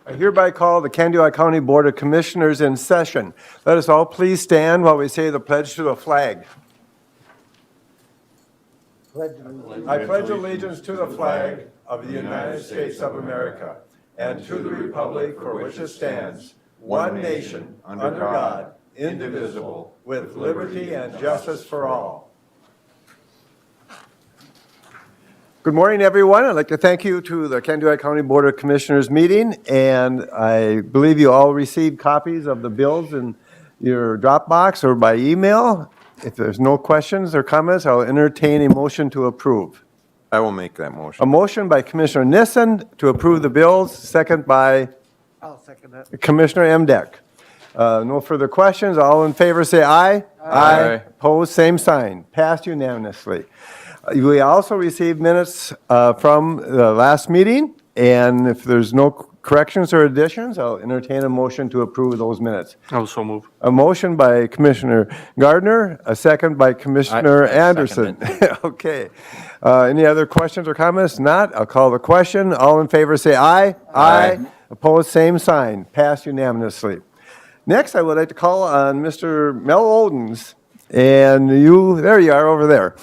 I hereby call the Candido County Board of Commissioners in session. Let us all please stand while we say the pledge to the flag. I pledge allegiance to the flag of the United States of America and to the republic for which it stands, one nation, under God, indivisible, with liberty and justice for all. Good morning, everyone. I'd like to thank you to the Candido County Board of Commissioners meeting, and I believe you all received copies of the bills in your Dropbox or by email. If there's no questions or comments, I'll entertain a motion to approve. I will make that motion. A motion by Commissioner Nissen to approve the bills, second by I'll second that. Commissioner Emdek. No further questions. All in favor say aye. Aye. Opposed, same sign. Passed unanimously. We also received minutes from the last meeting, and if there's no corrections or additions, I'll entertain a motion to approve those minutes. Also move. A motion by Commissioner Gardner, a second by Commissioner I Anderson. Okay. Any other questions or comments? Not. I'll call the question. All in favor say aye. Aye. Opposed, same sign. Passed unanimously. Next, I would like to call on Mr. Mel Oldens. And you, there you are over there.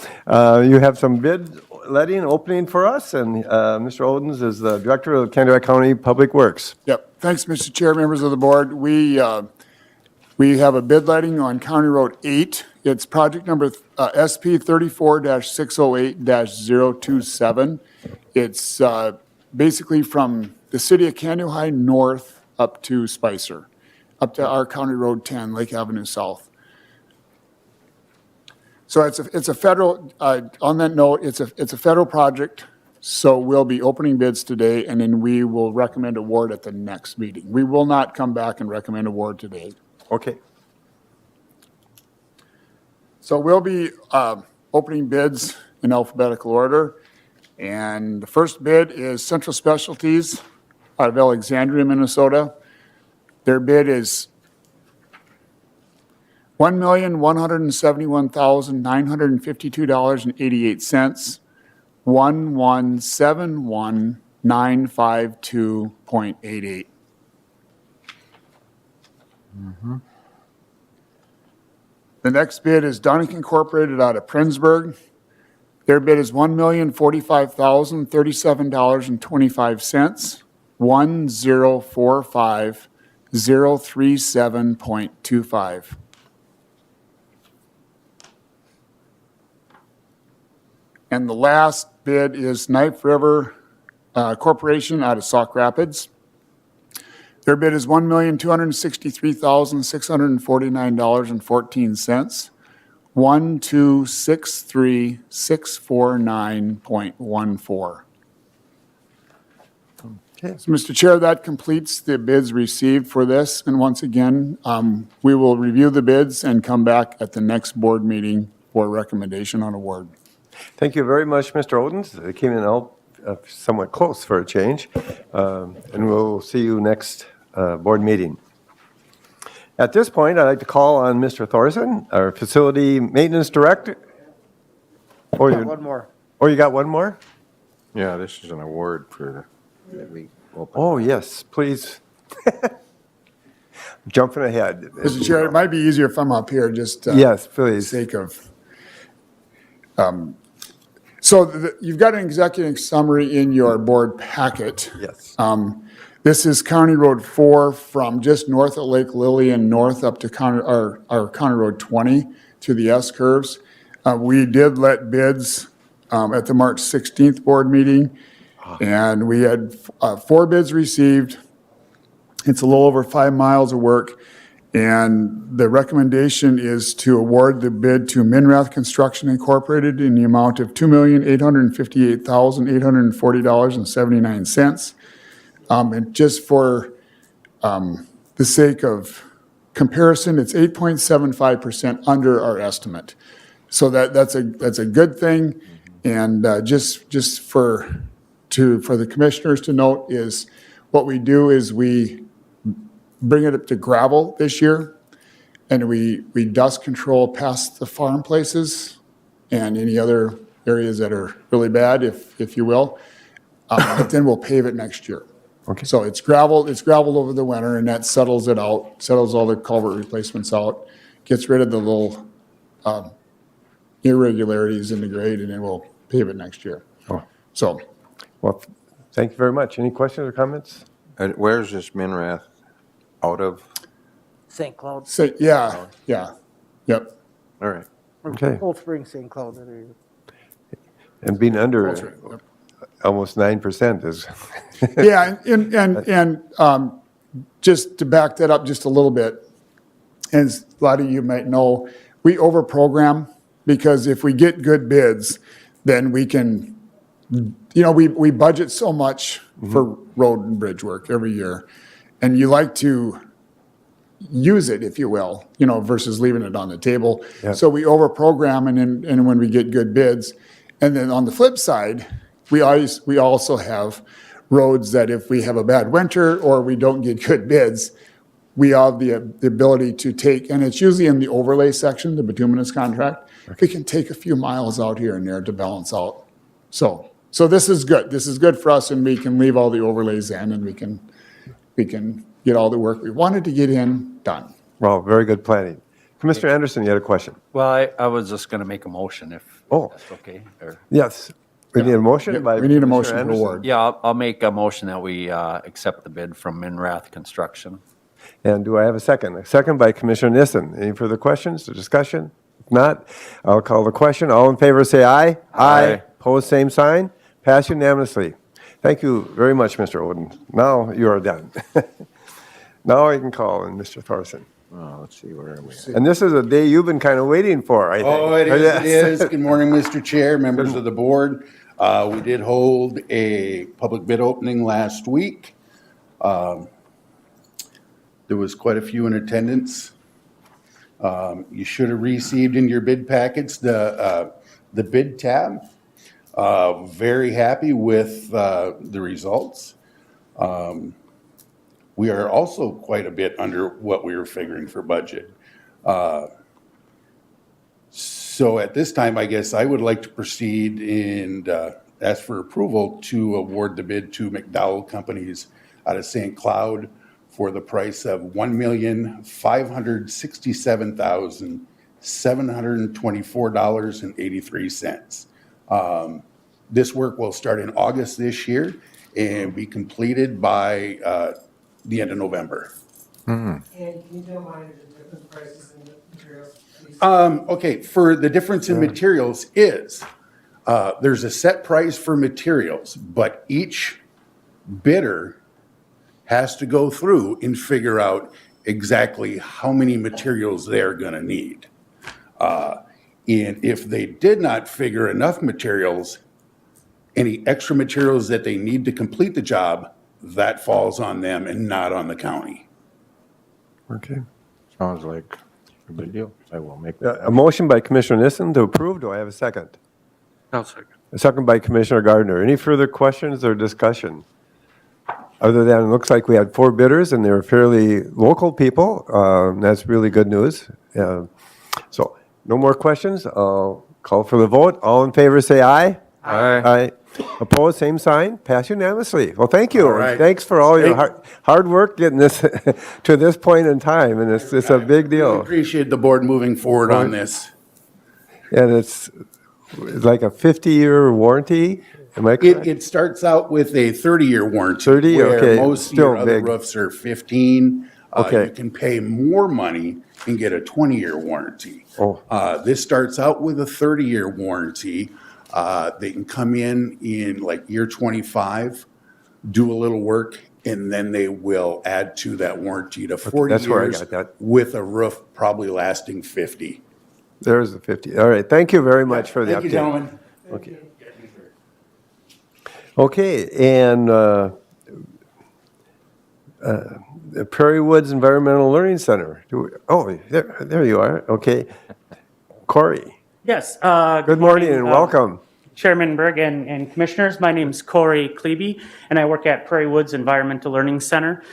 You have some bid letting opening for us, and Mr. Oldens is the Director of Candido County Public Works. Yep. Thanks, Mr. Chair, members of the board. We have a bid letting on County Road 8. It's project number SP 34-608-027. It's basically from the city of Candido north up to Spicer, up to our County Road 10, Lake Avenue South. So it's a federal, on that note, it's a federal project, so we'll be opening bids today, and then we will recommend award at the next meeting. We will not come back and recommend award today. Okay. So we'll be opening bids in alphabetical order, and the first bid is Central Specialties out of Alexandria, Minnesota. Their bid is $1,171,952.88, 1171952.88. The next bid is Dunning Incorporated out of Princeburg. Their bid is $1,045,037.25, 1045037.25. And the last bid is Knife River Corporation out of Sauk Rapids. Their bid is $1,263,649.14, 1263649.14. Okay. So, Mr. Chair, that completes the bids received for this. And once again, we will review the bids and come back at the next board meeting for recommendation on award. Thank you very much, Mr. Oldens. It came in out somewhat close for a change. And we'll see you next board meeting. At this point, I'd like to call on Mr. Thorson, our Facility Maintenance Director. One more. Oh, you got one more? Yeah, this is an award for that we opened. Oh, yes, please. Jumping ahead. Mr. Chair, it might be easier if I'm up here, just Yes, for the please. sake of. So you've got an executive summary in your board packet. Yes. This is County Road 4 from just north of Lake Lillian north up to our County Road 20 to the S-curves. We did let bids at the March 16th board meeting, and we had 4 bids received. It's a little over 5 miles of work, and the recommendation is to award the bid to Minrath Construction Incorporated in the amount of $2,858,840.79. And just for the sake of comparison, it's 8.75% under our estimate. So that's a good thing. And just for the commissioners to note is what we do is we bring it up to gravel this year, and we dust control past the farm places and any other areas that are really bad, if you will. But then we'll pave it next year. Okay. So it's gravel over the winter, and that settles it out, settles all the culvert replacements out, gets rid of the little irregularities in the grade, and then we'll pave it next year. Oh. So, Well, thank you very much. Any questions or comments? And where's this Minrath out of? St. Cloud. say, yeah, yep. All right. Okay. Cold Spring, St. Cloud. There you go. And being under Yep. almost 9% is, Yeah, and just to back that up just a little bit, as a lot of you might know, we overprogram because if we get good bids, then we can, we budget so much for road and bridge work every year. And you like to use it, if you will, versus leaving it on the table. Yeah. So we overprogram and when we get good bids. And then on the flip side, we also have roads that if we have a bad winter or we don't get good bids, we have the ability to take, and it's usually in the overlay section, the bituminous contract, we can take a few miles out here and there to balance out. So this is good. This is good for us, and we can leave all the overlays in, and we can get all the work we wanted to get in done. well, very good planning. Commissioner Anderson, you had a question? Well, I was just going to make a motion if Oh. that's okay. Or, Yes. We need a motion Yep, by we need a Commissioner motion to Anderson. award. yeah, I'll make a motion that we accept the bid from Minrath Construction. And do I have a second? A second by Commissioner Nissen. Any further questions or discussion? If not, I'll call the question. All in favor, say aye. Aye. Opposed, same sign. Pass unanimously. Thank you very much, Mr. Oden. Now you are done. Now I can call in Mr. Thorson. Oh, let's see, where are we? And this is a day you've been kind of waiting for, I think. Oh, it is, it Yes. is. Good morning, Mr. Chair, members of the board. We did hold a public bid opening last week. There was quite a few in attendance. You should have received in your bid packets the bid tab. Very happy with the results. We are also quite a bit under what we were figuring for budget. So at this time, I guess I would like to proceed and ask for approval to award the bid to McDowell Companies out of St. Cloud for the price of $1,567,724.83. This work will start in August this year and be completed by the end of November. And can you tell mine the different prices in the materials, please? Okay, for the difference in materials is, there's a set price for materials, but each bidder has to go through and figure out exactly how many materials they're gonna need. And if they did not figure enough materials, any extra materials that they need to complete the job, that falls on them and not on the county. Okay. Sounds like a good deal. I will make that. A motion by Commissioner Nissen to approve. Do I have a second? I'll second. A second by Commissioner Gardner. Any further questions or discussion? Other than, it looks like we had 4 bidders, and they were fairly local people. That's really good news. So, no more questions. I'll call for the vote. All in favor, say aye. Aye. Aye. Opposed, same sign. Pass unanimously. Well, thank you. All right. Thanks for all your hard work getting this to this point in time, and it's a big Really deal. appreciate the board moving forward on this. And it's like a 50-year warranty. Am I correct? It starts out with a 30-year warranty. 30? Okay, Where most of still your other big. roofs are 15. Okay. You can pay more money and get a 20-year warranty. Oh. This starts out with a 30-year warranty. They can come in like year 25, do a little work, and then they will add to that warranty to 40 that's where I years got that. with a roof probably lasting 50. There's the 50. All right, thank you very much for the update. Thank you, gentlemen. Okay. Okay, and the Prairie Woods Environmental Learning Center. There you are. Okay. Corey, Yes. good morning and welcome. Chairman Berg and Commissioners. My name is Corey Klebe, and I work at Prairie Woods Environmental Learning Center.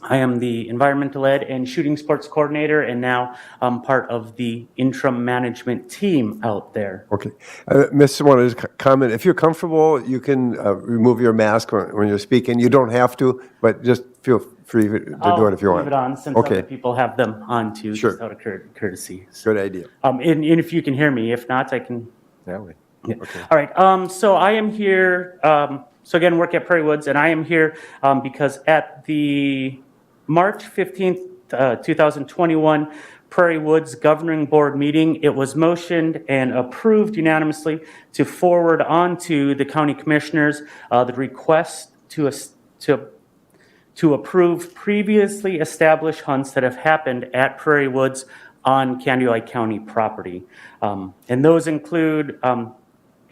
I am the environmental ed and shooting sports coordinator, and now I'm part of the interim management team out there. Okay. Ms. wanted to comment, if you're comfortable, you can remove your mask when you're speaking. You don't have to, but just feel free to do it if you want. I'll leave it on since Okay. other people have them on too, Sure. just out of courtesy. Good idea. And if you can hear me, if not, I can. Yeah, we- Yeah. All right. So I am here. So again, work at Prairie Woods, and I am here because at the March 15th, 2021 Prairie Woods Governing Board meeting, it was motioned and approved unanimously to forward on to the county commissioners the request to approve previously established hunts that have happened at Prairie Woods on Candioi County property. And those include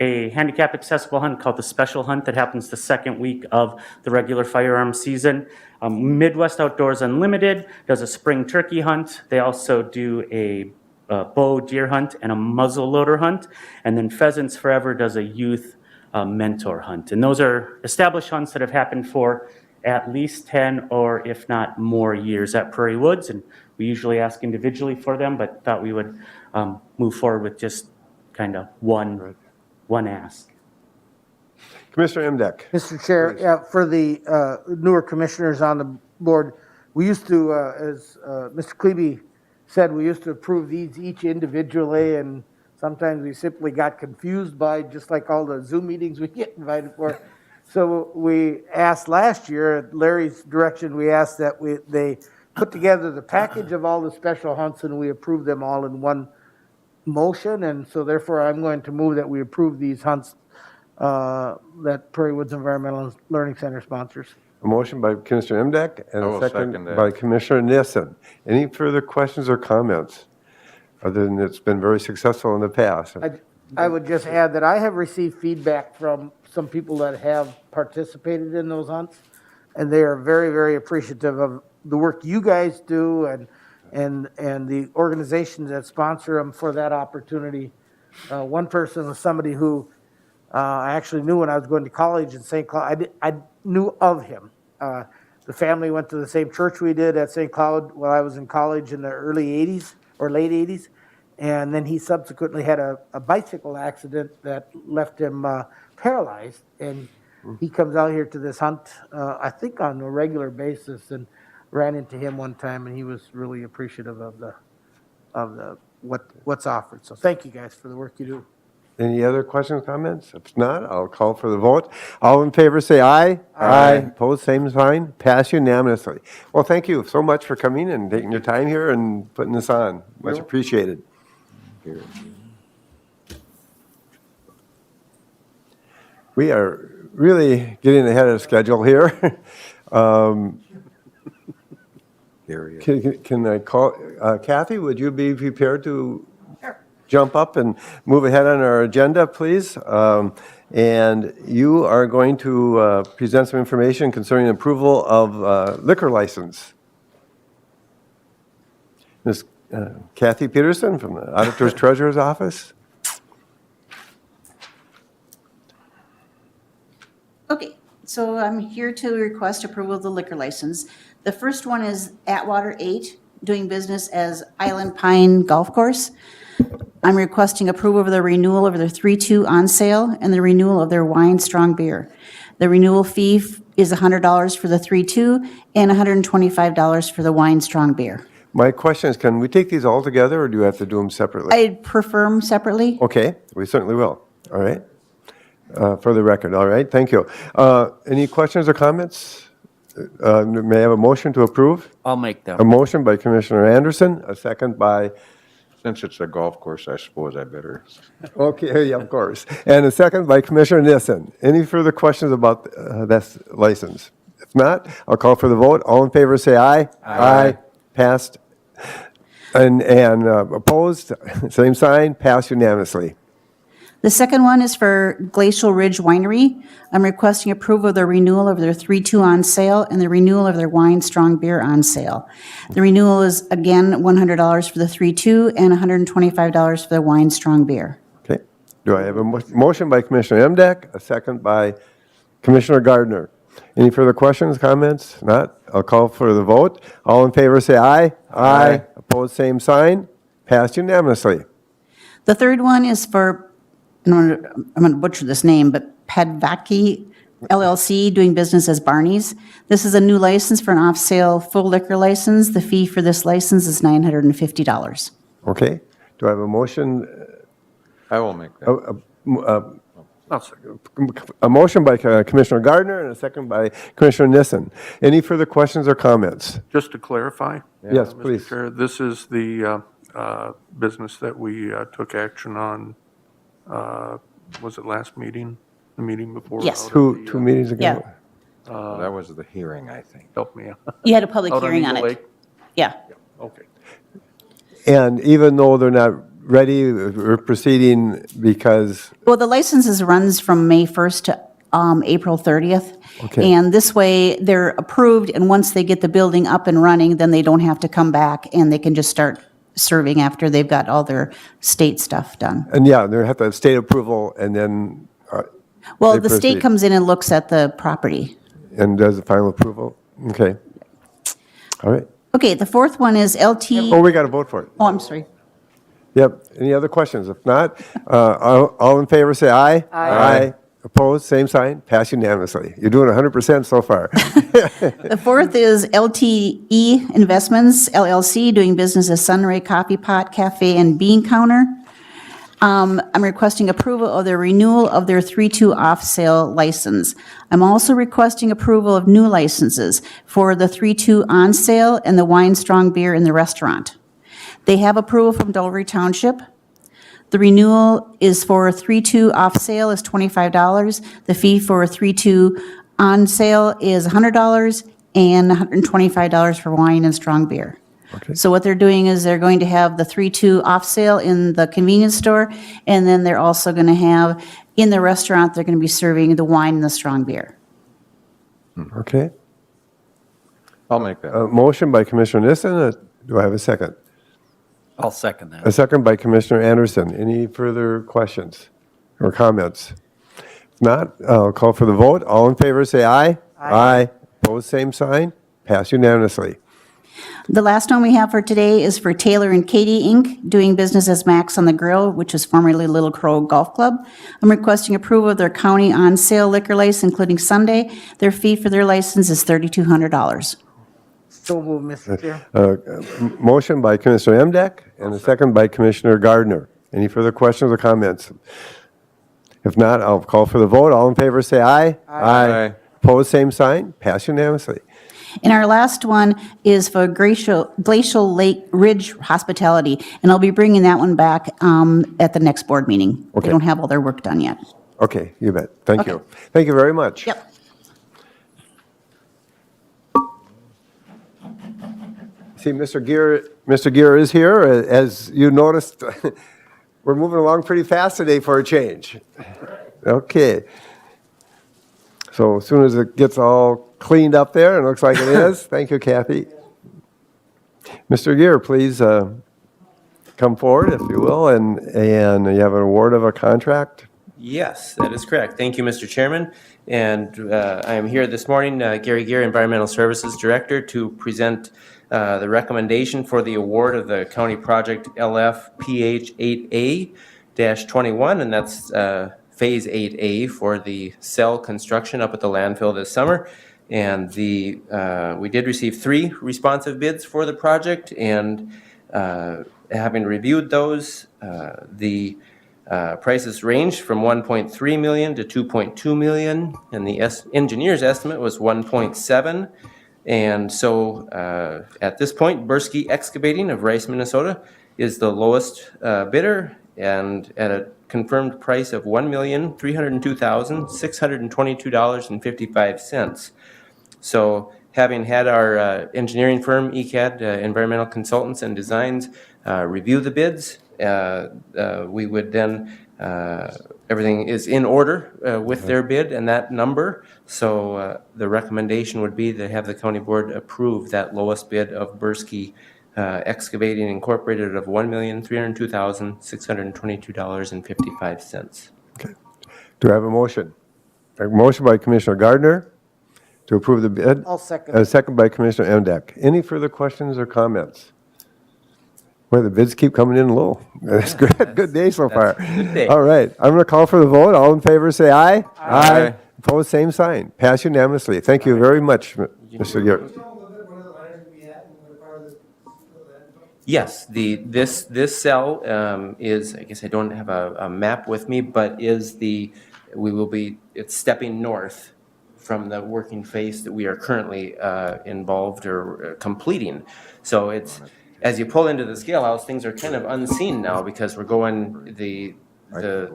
a handicap accessible hunt called the Special Hunt that happens the second week of the regular firearm season. Midwest Outdoors Unlimited does a spring turkey hunt. They also do a bow deer hunt and a muzzle loader hunt. And then Pheasants Forever does a youth mentor hunt. And those are established hunts that have happened for at least 10 or if not more years at Prairie Woods. And we usually ask individually for them, but thought we would move forward with just kind of one ask. Commissioner Imdek. Mr. Chair, yeah, for the newer commissioners on the board, we used to, as Mr. Klebe said, we used to approve these each individually, and sometimes we simply got confused by, just like all the Zoom meetings we get invited for. So we asked last year, at Larry's direction, we asked that they put together the package of all the special hunts, and we approved them all in one motion. And so therefore, I'm going to move that we approve these hunts that Prairie Woods Environmental Learning Center sponsors. A motion by Commissioner Imdek and I a will second second that. by Commissioner Nissen. Any further questions or comments? Other than it's been very successful in the past. I would just add that I have received feedback from some people that have participated in those hunts, and they are very, very appreciative of the work you guys do and the organizations that sponsor them for that opportunity. One person was somebody who I actually knew when I was going to college in St. Cloud. I knew of him. The family went to the same church we did at St. Cloud while I was in college in the early 80s or late 80s. And then he subsequently had a bicycle accident that left him paralyzed. And he comes out here to this hunt, I think on a regular basis, and ran into him one time, and he was really appreciative of what's offered. So thank you guys for the work you do. Any other questions, comments? If not, I'll call for the vote. All in favor, say aye. Aye. Opposed, same sign. Pass unanimously. Well, thank you so much for coming and taking your time here and putting this on. Much appreciated. We are really getting ahead of schedule here. Here he is. Can I call, Kathy, would you be prepared to jump up and move ahead on our agenda, please? And you are going to present some information concerning approval of liquor license. Ms. Kathy Peterson from the Auditor's Treasurer's Office. Okay, so I'm here to request approval of the liquor license. The first one is Atwater 8, doing business as Island Pine Golf Course. I'm requesting approval of the renewal of their 3-2 on sale and the renewal of their wine strong beer. The renewal fee is $100 for the 3-2 and $125 for the wine strong beer. My question is, can we take these all together, or do you have to do them separately? I'd prefer them separately. Okay, we certainly will. All right. For the record, all right, thank you. Any questions or comments? May I have a motion to approve? I'll make that. A motion by Commissioner Anderson, a second by, Since it's a golf course, I suppose I better. okay, yeah, of course, and a second by Commissioner Nissen. Any further questions about this license? If not, I'll call for the vote. All in favor, say aye. Aye. Passed. And opposed, same sign, passed unanimously. The second one is for Glacial Ridge Winery. I'm requesting approval of the renewal of their 3-2 on sale and the renewal of their wine strong beer on sale. The renewal is, again, $100 for the 3-2 and $125 for the wine strong beer. Okay. Do I have a motion by Commissioner Imdek, a second by Commissioner Gardner? Any further questions, comments? Not? I'll call for the vote. All in favor, say aye. Aye. Opposed, same sign. Passed unanimously. The third one is for, I'm going to butcher this name, but Padvaki LLC, doing business as Barney's. This is a new license for an off-sale full liquor license. The fee for this license is $950. Okay. Do I have a motion? I will make that. A motion by Commissioner Gardner and a second by Commissioner Nissen. Any further questions or comments? Just to clarify. Yes, Mr. please. Chair, this is the business that we took action on, was it last meeting, the meeting before? Yes. out of the, Two meetings ago? Yeah. That was the hearing, I think. Help me out. You had a public Out hearing on Eagle it. Lake? Yeah. Okay. And even though they're not ready, we're proceeding because, Well, the licenses runs from May 1st to April 30th. Okay. And this way, they're approved, and once they get the building up and running, then they don't have to come back, and they can just start serving after they've got all their state stuff done. and yeah, they have to have state approval and then, Well, They the state proceed. comes in and looks at the property. and does the final approval? Okay. All right. Okay, the fourth one is LT, Oh, we got to vote for it. oh, I'm sorry. Yep. Any other questions? If not, all in favor, say aye. Aye. Opposed, same sign. Pass unanimously. You're doing 100% so far. The fourth is LTE Investments LLC, doing business as Sunray Coffee Pot Cafe and Bean Counter. I'm requesting approval of the renewal of their 3-2 off-sale license. I'm also requesting approval of new licenses for the 3-2 on-sale and the wine strong beer in the restaurant. They have approval from Dolbery Township. The renewal is for 3-2 off-sale is $25. The fee for 3-2 on-sale is $100 and $125 for wine and strong beer. Okay. So what they're doing is they're going to have the 3-2 off-sale in the convenience store, and then they're also going to have, in the restaurant, they're going to be serving the wine and the strong beer. Okay. I'll make that. A motion by Commissioner Nissen. Do I have a second? I'll second A that. second by Commissioner Anderson. Any further questions or comments? If not, I'll call for the vote. All in favor, say aye. Aye. Opposed, same sign. Pass unanimously. The last one we have for today is for Taylor and Katie, Inc., doing business as Max on the Grill, which is formerly Little Crow Golf Club. I'm requesting approval of their county on-sale liquor license, including Sunday. Their fee for their license is $3,200. So move, Mr. Chair. Motion by Commissioner Emdek and a second by Commissioner Gardner. Any further questions or comments? If not, I'll call for the vote. All in favor, say aye. Aye. Opposed, same sign. Pass unanimously. And our last one is for Glacial Lake Ridge Hospitality, and I'll be bringing that one back at the next board meeting. Okay. They don't have all their work done yet. Okay, you bet. Thank you. Okay. Thank you very much. Yep. See, Mr. Gear is here. As you noticed, we're moving along pretty fast today for a change. Okay. So as soon as it gets all cleaned up there, and it looks like it is, thank you, Kathy. Mr. Gear, please come forward, if you will, and you have an award of a contract. Yes, that is correct. Thank you, Mr. Chairman. And I am here this morning, Gary Gear, Environmental Services Director, to present the recommendation for the award of the county project LF-PH 8A-21, and that's Phase 8A for the cell construction up at the landfill this summer. And we did receive 3 responsive bids for the project, and having reviewed those, the prices ranged from $1.3 million to $2.2 million, and the engineer's estimate was $1.7. And so at this point, Bursky Excavating of Rice, Minnesota is the lowest bidder, and at a confirmed price of $1,302,622.55. So having had our engineering firm, ECAD, Environmental Consultants and Designs, review the bids, we would then, everything is in order with their bid and that number. So the recommendation would be to have the county board approve that lowest bid of Bursky Excavating Incorporated of $1,302,622.55. Okay. Do I have a motion? A motion by Commissioner Gardner, to approve the bid. I'll second. A second by Commissioner Emdek. Any further questions or comments? Well, the bids keep coming in low. That's good. Good day so far. that's a good day. All right. I'm going to call for the vote. All in favor, say aye. Aye. Opposed, same sign. Pass unanimously. Thank you very much, Mr. Garrett. Can you tell a little bit where the lines will be at and where part of this landfill? Yes, this cell is, I guess I don't have a map with me, but it's stepping north from the working phase that we are currently involved or completing. So it's, as you pull into the scale house, things are kind of unseen now because we're going, the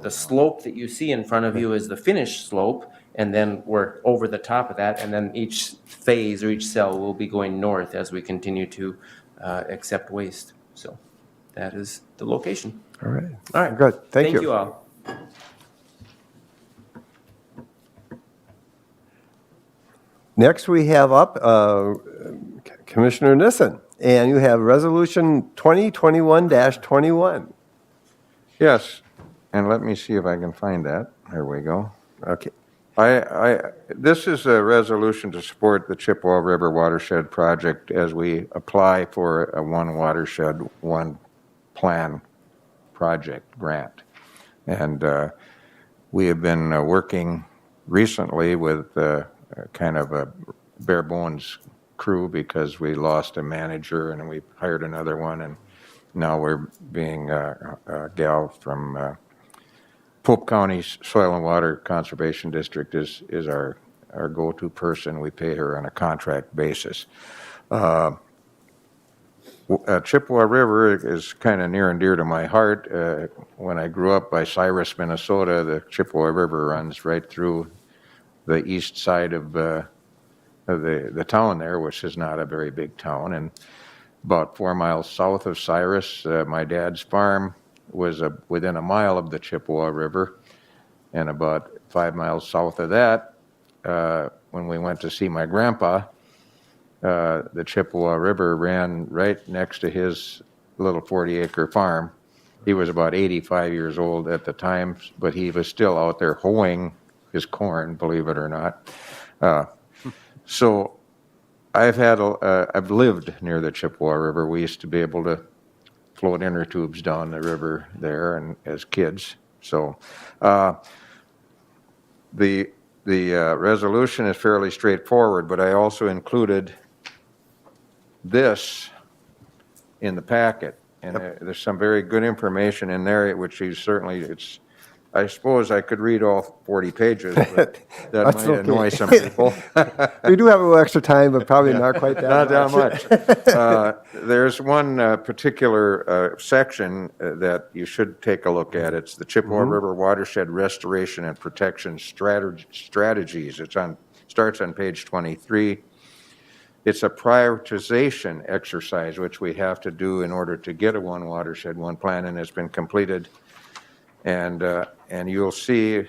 slope that you see in front of you is the finished slope, and then we're over the top of that, and then each phase or each cell will be going north as we continue to accept waste. So that is the location. All right. All right. Good. Thank you. Thank you all. Next, we have up Commissioner Nissen, and you have Resolution 2021-21. Yes, and let me see if I can find that. There we go. Okay. This is a resolution to support the Chippewa River Watershed Project as we apply for a One Watershed, One Plan project grant. And we have been working recently with kind of a bare bones crew because we lost a manager and we hired another one, and now we're being a gal from Pope County's Soil and Water Conservation District is our go-to person. We pay her on a contract basis. Chippewa River is kind of near and dear to my heart. When I grew up by Cyrus, Minnesota, the Chippewa River runs right through the east side of the town there, which is not a very big town. And about 4 miles south of Cyrus, my dad's farm was within a mile of the Chippewa River. And about 5 miles south of that, when we went to see my grandpa, the Chippewa River ran right next to his little 40-acre farm. He was about 85 years old at the time, but he was still out there hoeing his corn, believe it or not. So I've lived near the Chippewa River. We used to be able to float inner tubes down the river there, and as kids. So the resolution is fairly straightforward, but I also included this in the packet, and there's some very good information in there, which is certainly I suppose I could read all 40 pages, but that That's might okay. annoy some people. We do have a little extra time, but probably not quite that Not much. that much. There's one particular section that you should take a look at. It's the Chippewa River Watershed Restoration and Protection Strategies. Starts on page 23. It's a prioritization exercise, which we have to do in order to get a One Watershed, One Plan, and it's been completed. And you'll see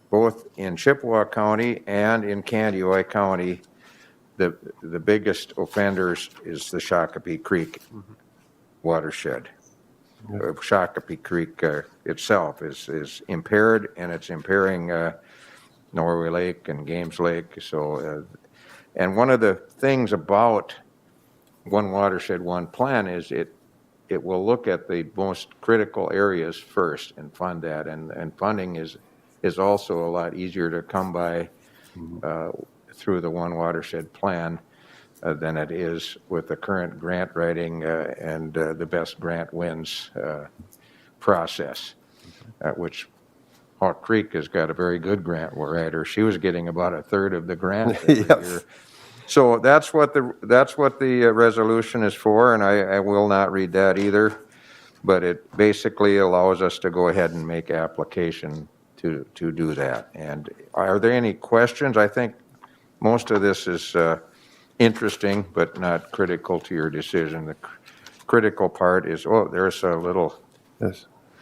both in Chippewa County and in Candioi County, the biggest offenders is the Shakopee Creek watershed. Shakopee Creek itself is impaired, and it's impairing Norway Lake and Games Lake. So, and one of the things about One Watershed, One Plan is it will look at the most critical areas first and fund that. And funding is also a lot easier to come by through the One Watershed Plan than it is with the current grant writing and the best grant wins process, which Hawk Creek has got a very good grant writer. She was getting about a third of the grant every year. So that's what the resolution is for, and I will not read that either, but it basically allows us to go ahead and make application to do that. And are there any questions? I think most of this is interesting, but not critical to your decision. The critical part is, there's a little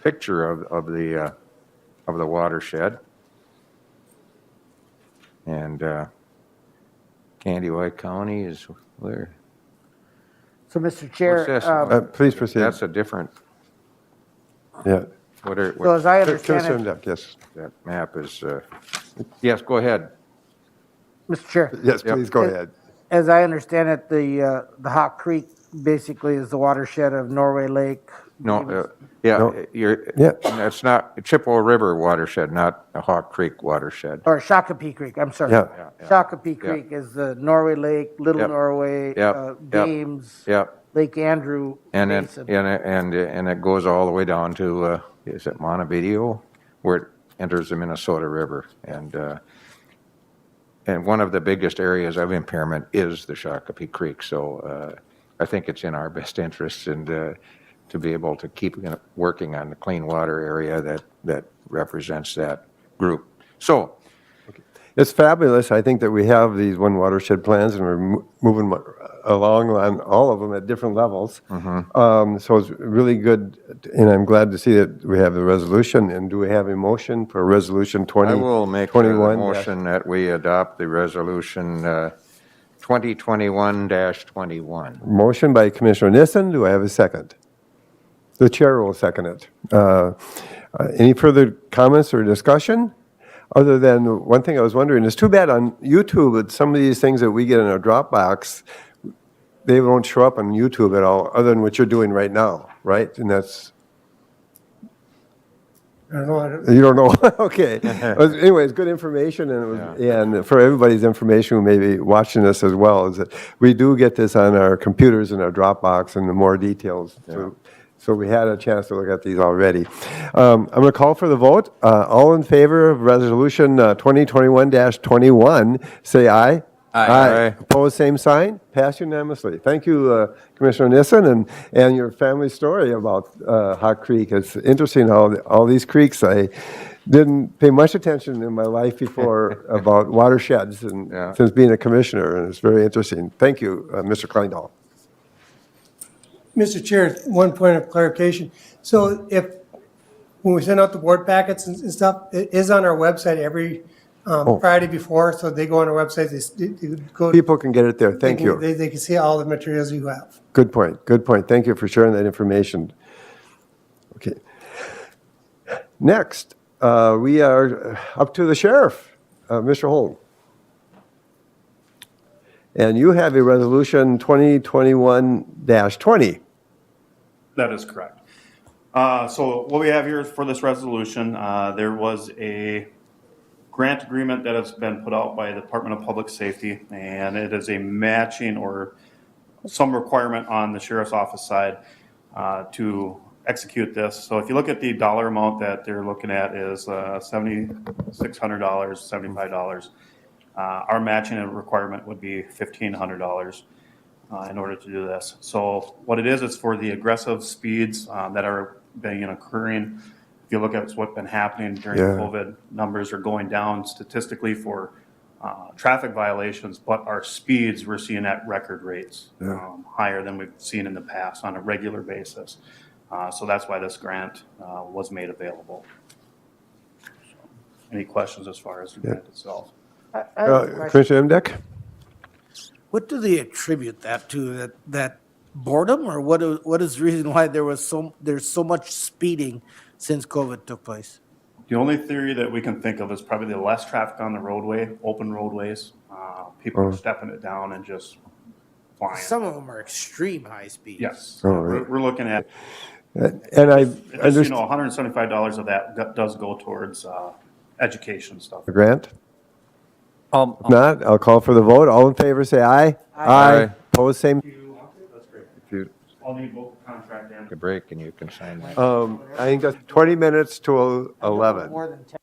picture of the watershed, and Candioi County is where? So, Mr. Chair, What's this? Please proceed. That's a different, Yeah. so as I understand Commissioner it, Emdek, yes. that map is, yes, go ahead. Mr. Chair, Yes, please go ahead. as I understand it, the Hawk Creek basically is the watershed of Norway Lake. No, No. you're, Yeah. that's not, Chippewa River watershed, not a Hawk Creek watershed. Or Shakopee Creek, I'm sorry. Yeah. Shakopee Creek is the Norway Lake, Little Yep. Norway, Yep. Games, Yep. Lake Andrew And it, Basin. and it goes all the way down to, is it Montevideo? Where it enters the Minnesota River. And one of the biggest areas of impairment is the Shakopee Creek. So I think it's in our best interest and to be able to keep working on the clean water area that represents that group. So, It's fabulous. I think that we have these one watershed plans and we're moving along on all of them at different levels. So it's really good, and I'm glad to see that we have the resolution. And do we have a motion for resolution 2021? I will make the motion that we adopt the resolution 2021-21. Motion by Commissioner Nissen. Do I have a second? The chair will second it. Any further comments or discussion? Other than one thing I was wondering, it's too bad on YouTube that some of these things that we get in our Dropbox, they won't show up on YouTube at all, other than what you're doing right now, right? And that's, I don't know, you don't know? Okay. Anyways, good information, and, and for everybody's information who may be watching this as well, is that we do get this on our computers in our Dropbox and the more details. So we had a chance to look at these already. I'm going to call for the vote. All in favor of Resolution 2021-21, say aye. Aye. Opposed, same sign. Passed unanimously. Thank you, Commissioner Nissen, and your family story about Hawk Creek. It's interesting how all these creeks, I didn't pay much attention in my life before about watersheds and since being a commissioner, and it's very interesting. Thank you, Mr. Kleindahl. Mr. Chair, one point of clarification. So when we send out the board packets and stuff, it is on our website every Friday before, so they go on our website, they go. People can get it there. Thank you. They can see all the materials you have. Good point. Good point. Thank you for sharing that information. Okay. Next, we are up to the sheriff, Mr. Holt. And you have a resolution 2021-20. That is correct. So what we have here for this resolution, there was a grant agreement that has been put out by the Department of Public Safety, and it is a matching or some requirement on the sheriff's office side to execute this. So if you look at the dollar amount that they're looking at is $7,600, $75. Our matching requirement would be $1,500 in order to do this. So what it is, it's for the aggressive speeds that are being occurring. If you look at what's been happening during COVID, numbers are going down statistically for traffic violations, but our speeds we're seeing at record rates, higher than we've seen in the past on a regular basis. So that's why this grant was made available. Any questions as far as the grant itself? I have a question. Commissioner Emdek? What do they attribute that to? That boredom, or what is the reason why there's so much speeding since COVID took place? The only theory that we can think of is probably the less traffic on the roadway, open roadways. People are stepping it down and just flying. Some of them are extreme high speed. Yes, right. we're looking at. And I Just, understand $175 of that does go towards education stuff. the grant. If not, I'll call for the vote. All in favor, say aye. Aye. Opposed, same. That's great. If you I'll need both the contract and. take a break and you can sign that. I think that's 20 minutes to 11. More than 10.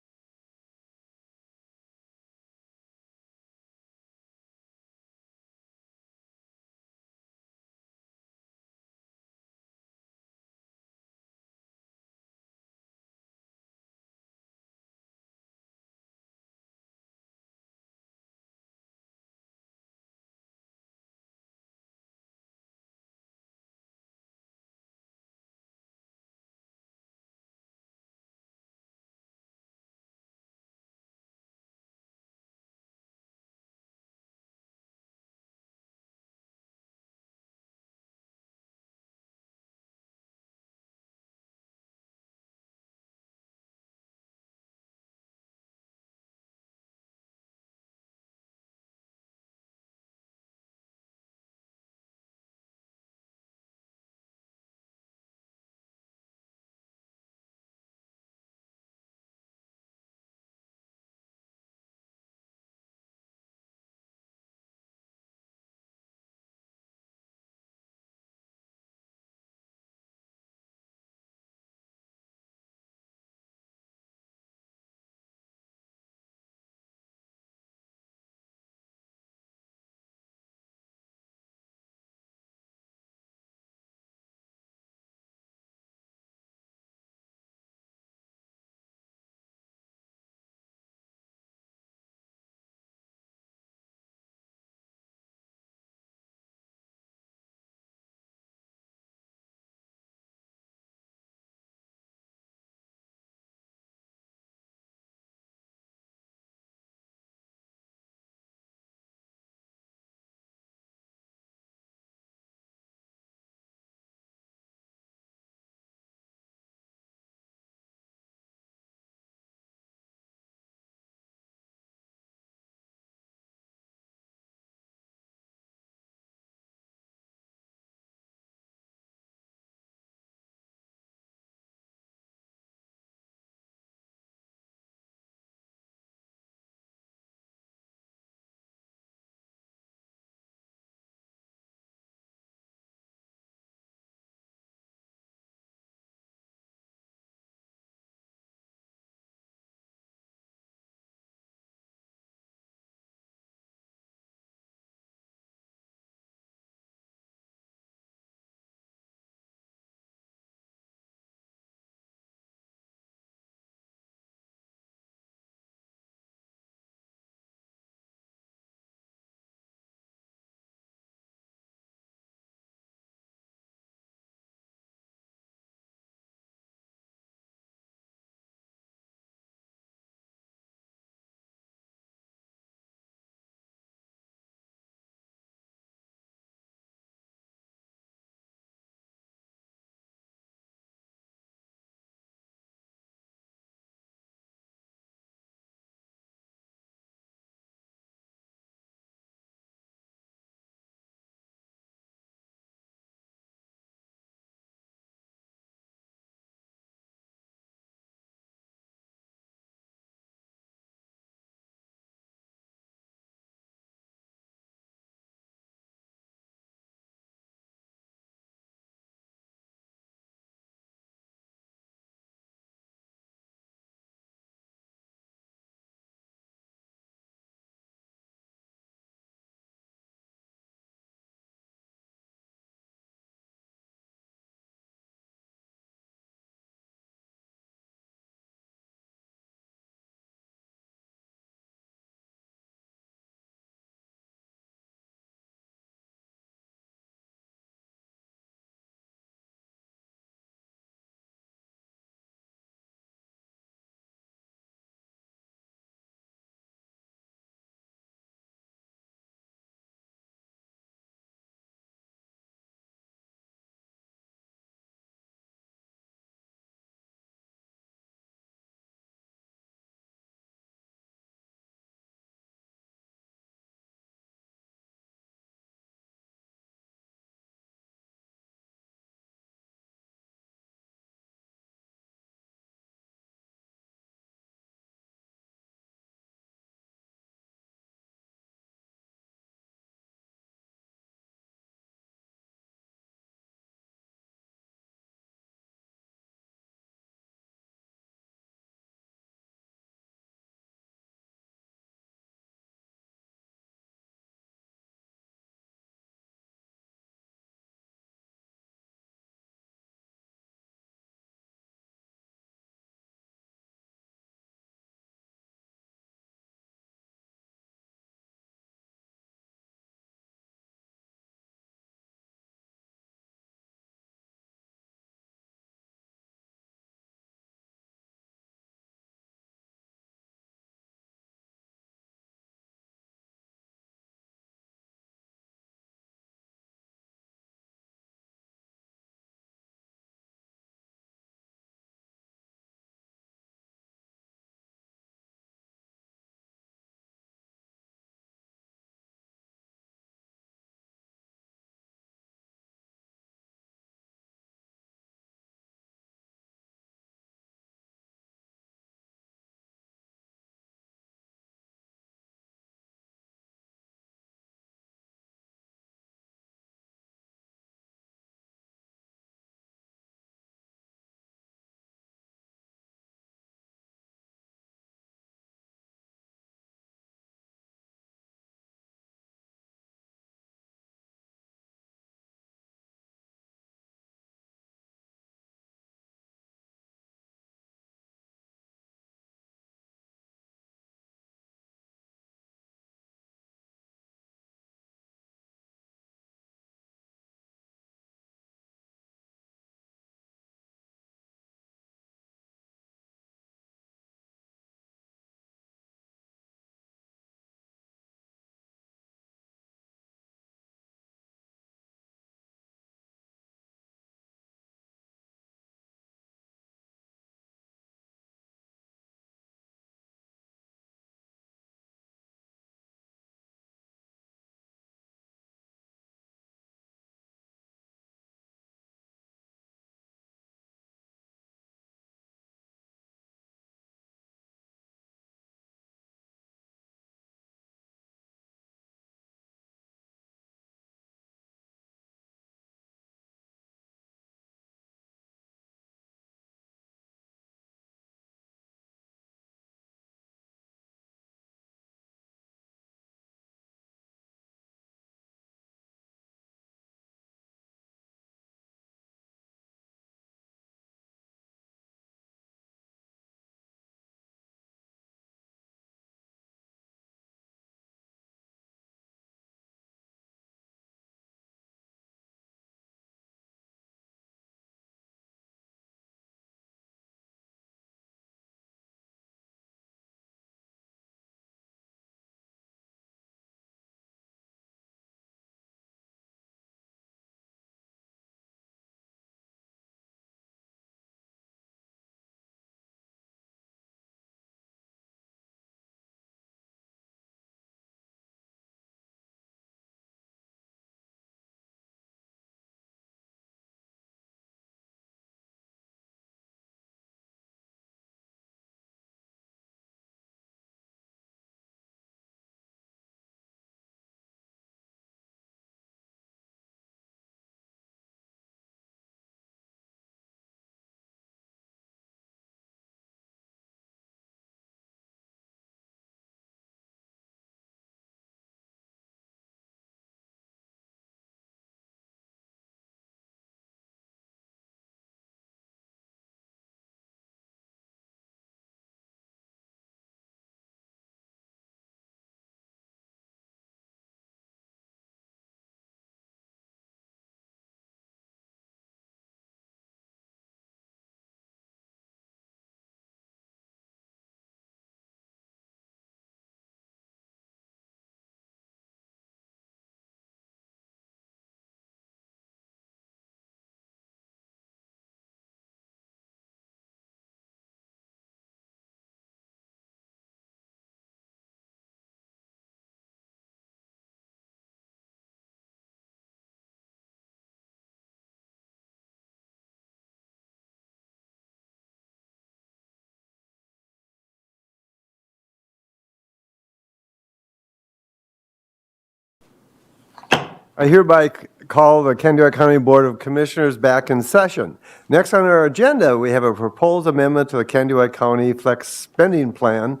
I hereby call the Candidac County Board of Commissioners back in session. Next on our agenda, we have a proposed amendment to the Candidac County Flex Spending Plan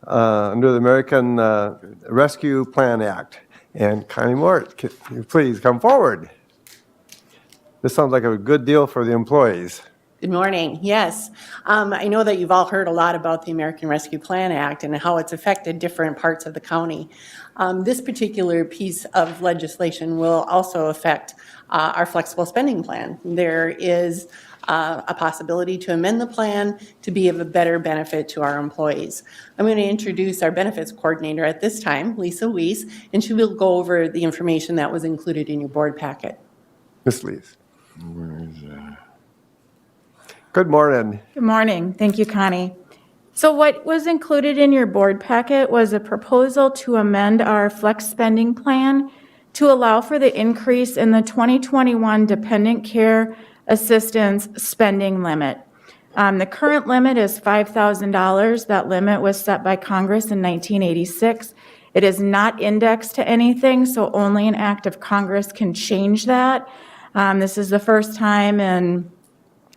under the American Rescue Plan Act. And Connie Mort, can you please come forward? This sounds like a good deal for the employees. Good morning. Yes. I know that you've all heard a lot about the American Rescue Plan Act and how it's affected different parts of the county. This particular piece of legislation will also affect our flexible spending plan. There is a possibility to amend the plan to be of a better benefit to our employees. I'm going to introduce our benefits coordinator at this time, Lisa Weiss, and she will go over the information that was included in your board packet. Ms. Lees. Good morning. Good morning. Thank you, Connie. So what was included in your board packet was a proposal to amend our flex spending plan to allow for the increase in the 2021 dependent care assistance spending limit. The current limit is $5,000. That limit was set by Congress in 1986. It is not indexed to anything, so only an act of Congress can change that. This is the first time in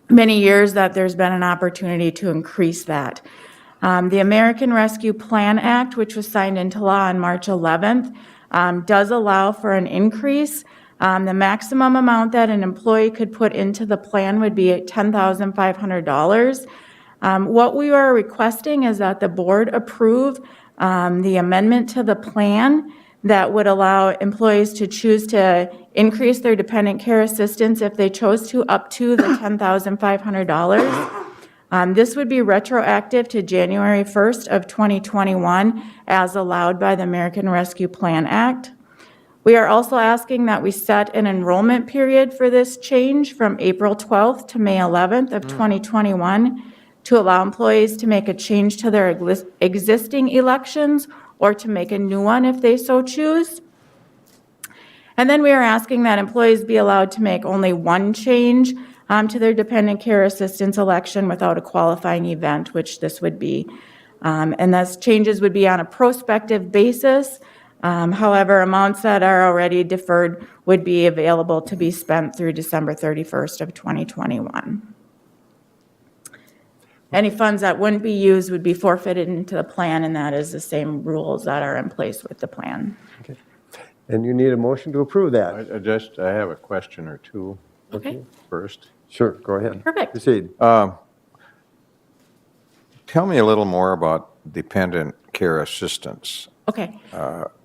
many years that there's been an opportunity to increase that. The American Rescue Plan Act, which was signed into law on March 11th, does allow for an increase. The maximum amount that an employee could put into the plan would be $10,500. What we are requesting is that the board approve the amendment to the plan that would allow employees to choose to increase their dependent care assistance if they chose to, up to the $10,500. This would be retroactive to January 1st of 2021, as allowed by the American Rescue Plan Act. We are also asking that we set an enrollment period for this change from April 12th to May 11th of 2021 to allow employees to make a change to their existing elections or to make a new one if they so choose. And then we are asking that employees be allowed to make only one change to their dependent care assistance election without a qualifying event, which this would be. And those changes would be on a prospective basis. However, amounts that are already deferred would be available to be spent through December 31st of 2021. Any funds that wouldn't be used would be forfeited into the plan, and that is the same rules that are in place with the plan. Okay. And you need a motion to approve that. I have a question or two Okay, first. Sure, go ahead. perfect. Proceed. Tell me a little more about dependent care assistance. Okay.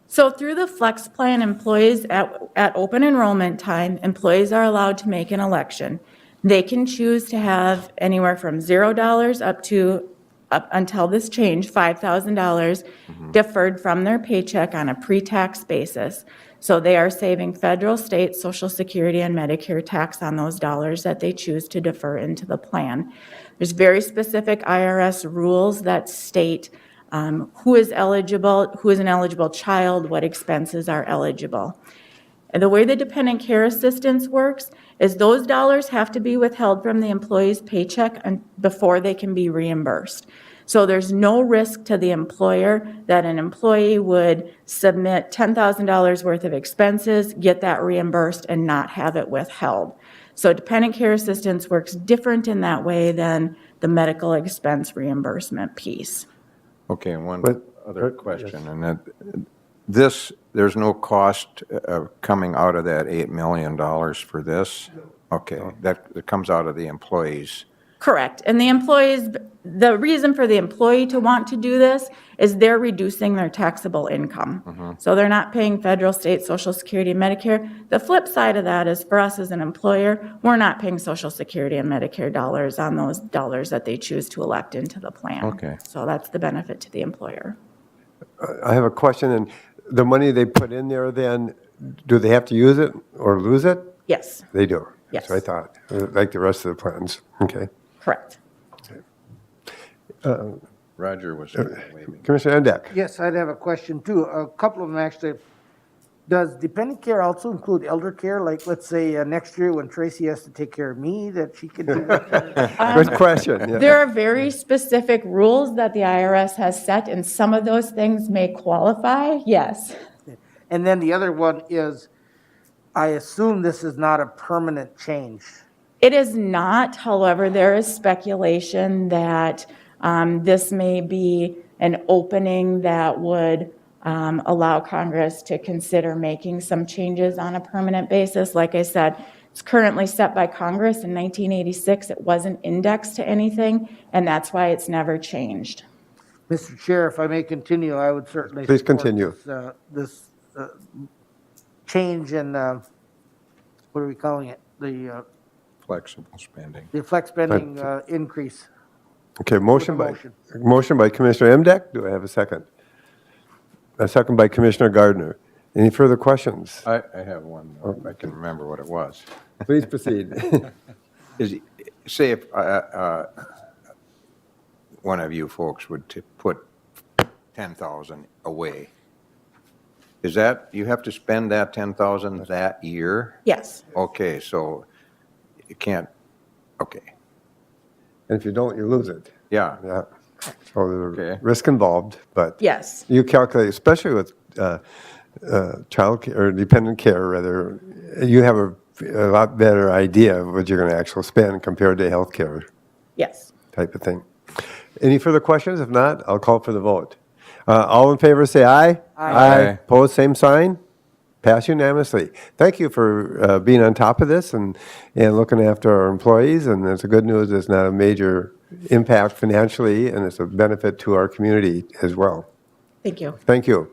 So through the flex plan, employees at open enrollment time, employees are allowed to make an election. They can choose to have anywhere from $0 up until this change, $5,000 deferred from their paycheck on a pre-tax basis. So they are saving federal, state, Social Security, and Medicare tax on those dollars that they choose to defer into the plan. There's very specific IRS rules that state who is eligible, who is an eligible child, what expenses are eligible. And the way the dependent care assistance works is those dollars have to be withheld from the employee's paycheck before they can be reimbursed. So there's no risk to the employer that an employee would submit $10,000 worth of expenses, get that reimbursed, and not have it withheld. So dependent care assistance works different in that way than the medical expense reimbursement piece. Okay, and one But- other question, and that there's no cost coming out of that $8 million for this? Okay, that comes out of the employees. Correct. And the reason for the employee to want to do this is they're reducing their taxable income. So they're not paying federal, state, Social Security, Medicare. The flip side of that is for us as an employer, we're not paying Social Security and Medicare dollars on those dollars that they choose to elect into the plan. Okay. So that's the benefit to the employer. I have a question, and the money they put in there then, do they have to use it or lose it? Yes, They do. Yes. That's what I thought, like the rest of the plans. Okay. correct. Roger was waving. Commissioner Endek? Yes, I'd have a question too. A couple of them actually. Does dependent care also include elder care? Like, let's say next year when Tracy has to take care of me, that she can do that? Good question. Yeah. There are very specific rules that the IRS has set, and some of those things may qualify, yes. And then the other one is, I assume this is not a permanent change. It is not, however, there is speculation that this may be an opening that would allow Congress to consider making some changes on a permanent basis. Like I said, it's currently set by Congress in 1986. It wasn't indexed to anything, and that's why it's never changed. Mr. Chair, if I may continue, I would certainly Please support continue. This change in, what are we calling it? Flexible spending. The flex spending increase. Okay, motion With a motion by Commissioner Emdek. Do I have a second? A second by Commissioner Gardner. Any further questions? I have one, if I can remember what it was. Please proceed. Say if one of you folks would put 10,000 away, is that, you have to spend that 10,000 that year? Yes. Okay, so you can't, okay, And if you don't, you lose it. yeah, Yeah. So there's Okay. risk involved, but Yes. you calculate, especially with child care, or dependent care, rather, you have a lot better idea of what you're going to actually spend compared to health care Yes. type of thing. Any further questions? If not, I'll call for the vote. All in favor, say aye. Aye. Opposed, same sign. Pass unanimously. Thank you for being on top of this and looking after our employees. And it's a good news, it's not a major impact financially, and it's a benefit to our community as well. Thank you. Thank you.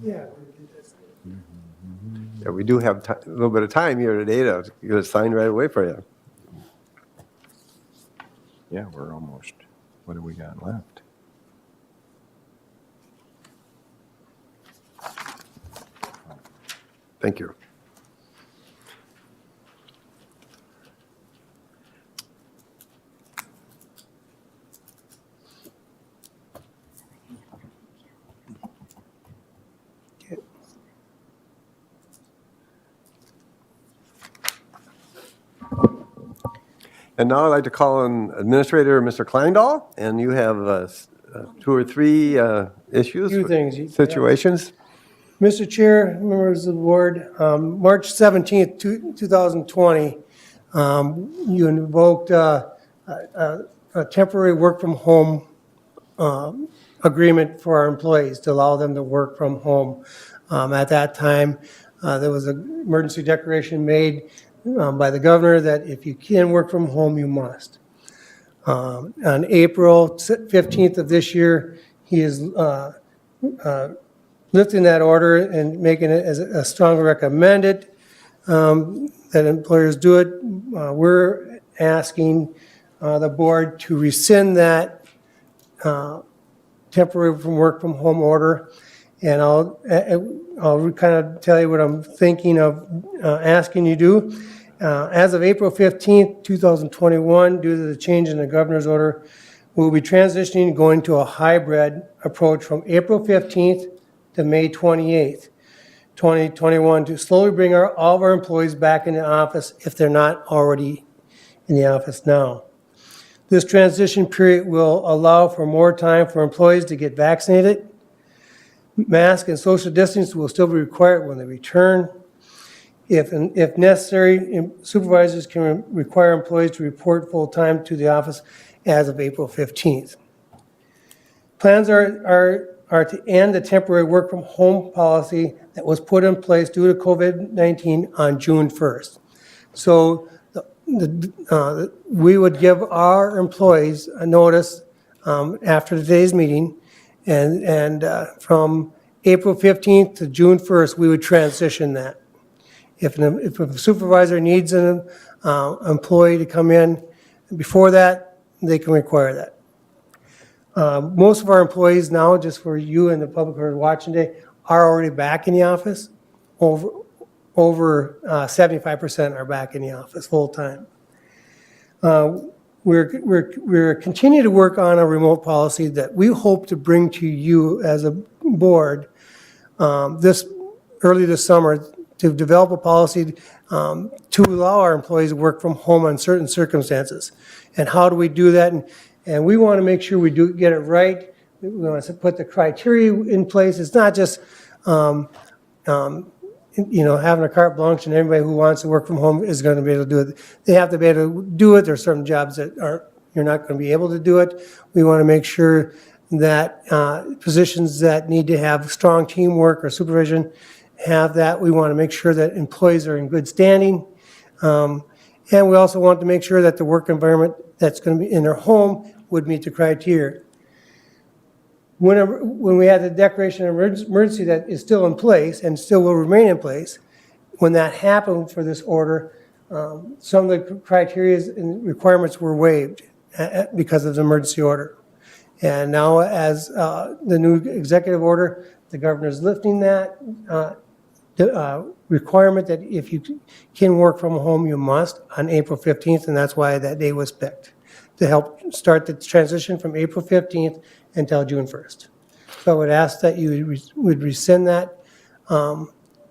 Yeah, we do have a little bit of time here today to get it signed right away for you. yeah, we're almost, what do we got left? Thank you. And now I'd like to call on Administrator Mr. Kleindahl, and you have 2 or 3 issues. Few things. Situations. Mr. Chair, members of the board, March 17th, 2020, you invoked a temporary work from home agreement for our employees to allow them to work from home. At that time, there was an emergency declaration made by the governor that if you can work from home, you must. On April 15th of this year, he is lifting that order and making it as a stronger recommended that employers do it. We're asking the board to rescind that temporary work from home order. And I'll kind of tell you what I'm thinking of asking you to do. As of April 15th, 2021, due to the change in the governor's order, we'll be transitioning, going to a hybrid approach from April 15th to May 28th, 2021, to slowly bring all of our employees back in the office if they're not already in the office now. This transition period will allow for more time for employees to get vaccinated. Mask and social distance will still be required when they return. If necessary, supervisors can require employees to report full-time to the office as of April 15th. Plans are to end the temporary work from home policy that was put in place due to COVID-19 on June 1st. So we would give our employees a notice after today's meeting, and from April 15th to June 1st, we would transition that. If a supervisor needs an employee to come in before that, they can require that. Most of our employees now, just for you and the public who are watching today, are already back in the office. Over 75% are back in the office full time. We're continuing to work on a remote policy that we hope to bring to you as a board early this summer, to develop a policy to allow our employees to work from home on certain circumstances. And how do we do that? And we want to make sure we do get it right we want to put the criteria in place. It's not just, having a carte blanche and everybody who wants to work from home is going to be able to do it. They have to be able to do it. There's certain jobs that you're not going to be able to do it. We want to make sure that positions that need to have strong teamwork or supervision have that. We want to make sure that employees are in good standing. And we also want to make sure that the work environment that's going to be in their home would meet the criteria. When we had the declaration of emergency that is still in place and still will remain in place, when that happened for this order, some of the criteria and requirements were waived because of the emergency order. And now as the new executive order, the governor is lifting that requirement that if you can work from home, you must on April 15th, and that's why that day was picked, to help start the transition from April 15th until June 1st. So I would ask that you would rescind that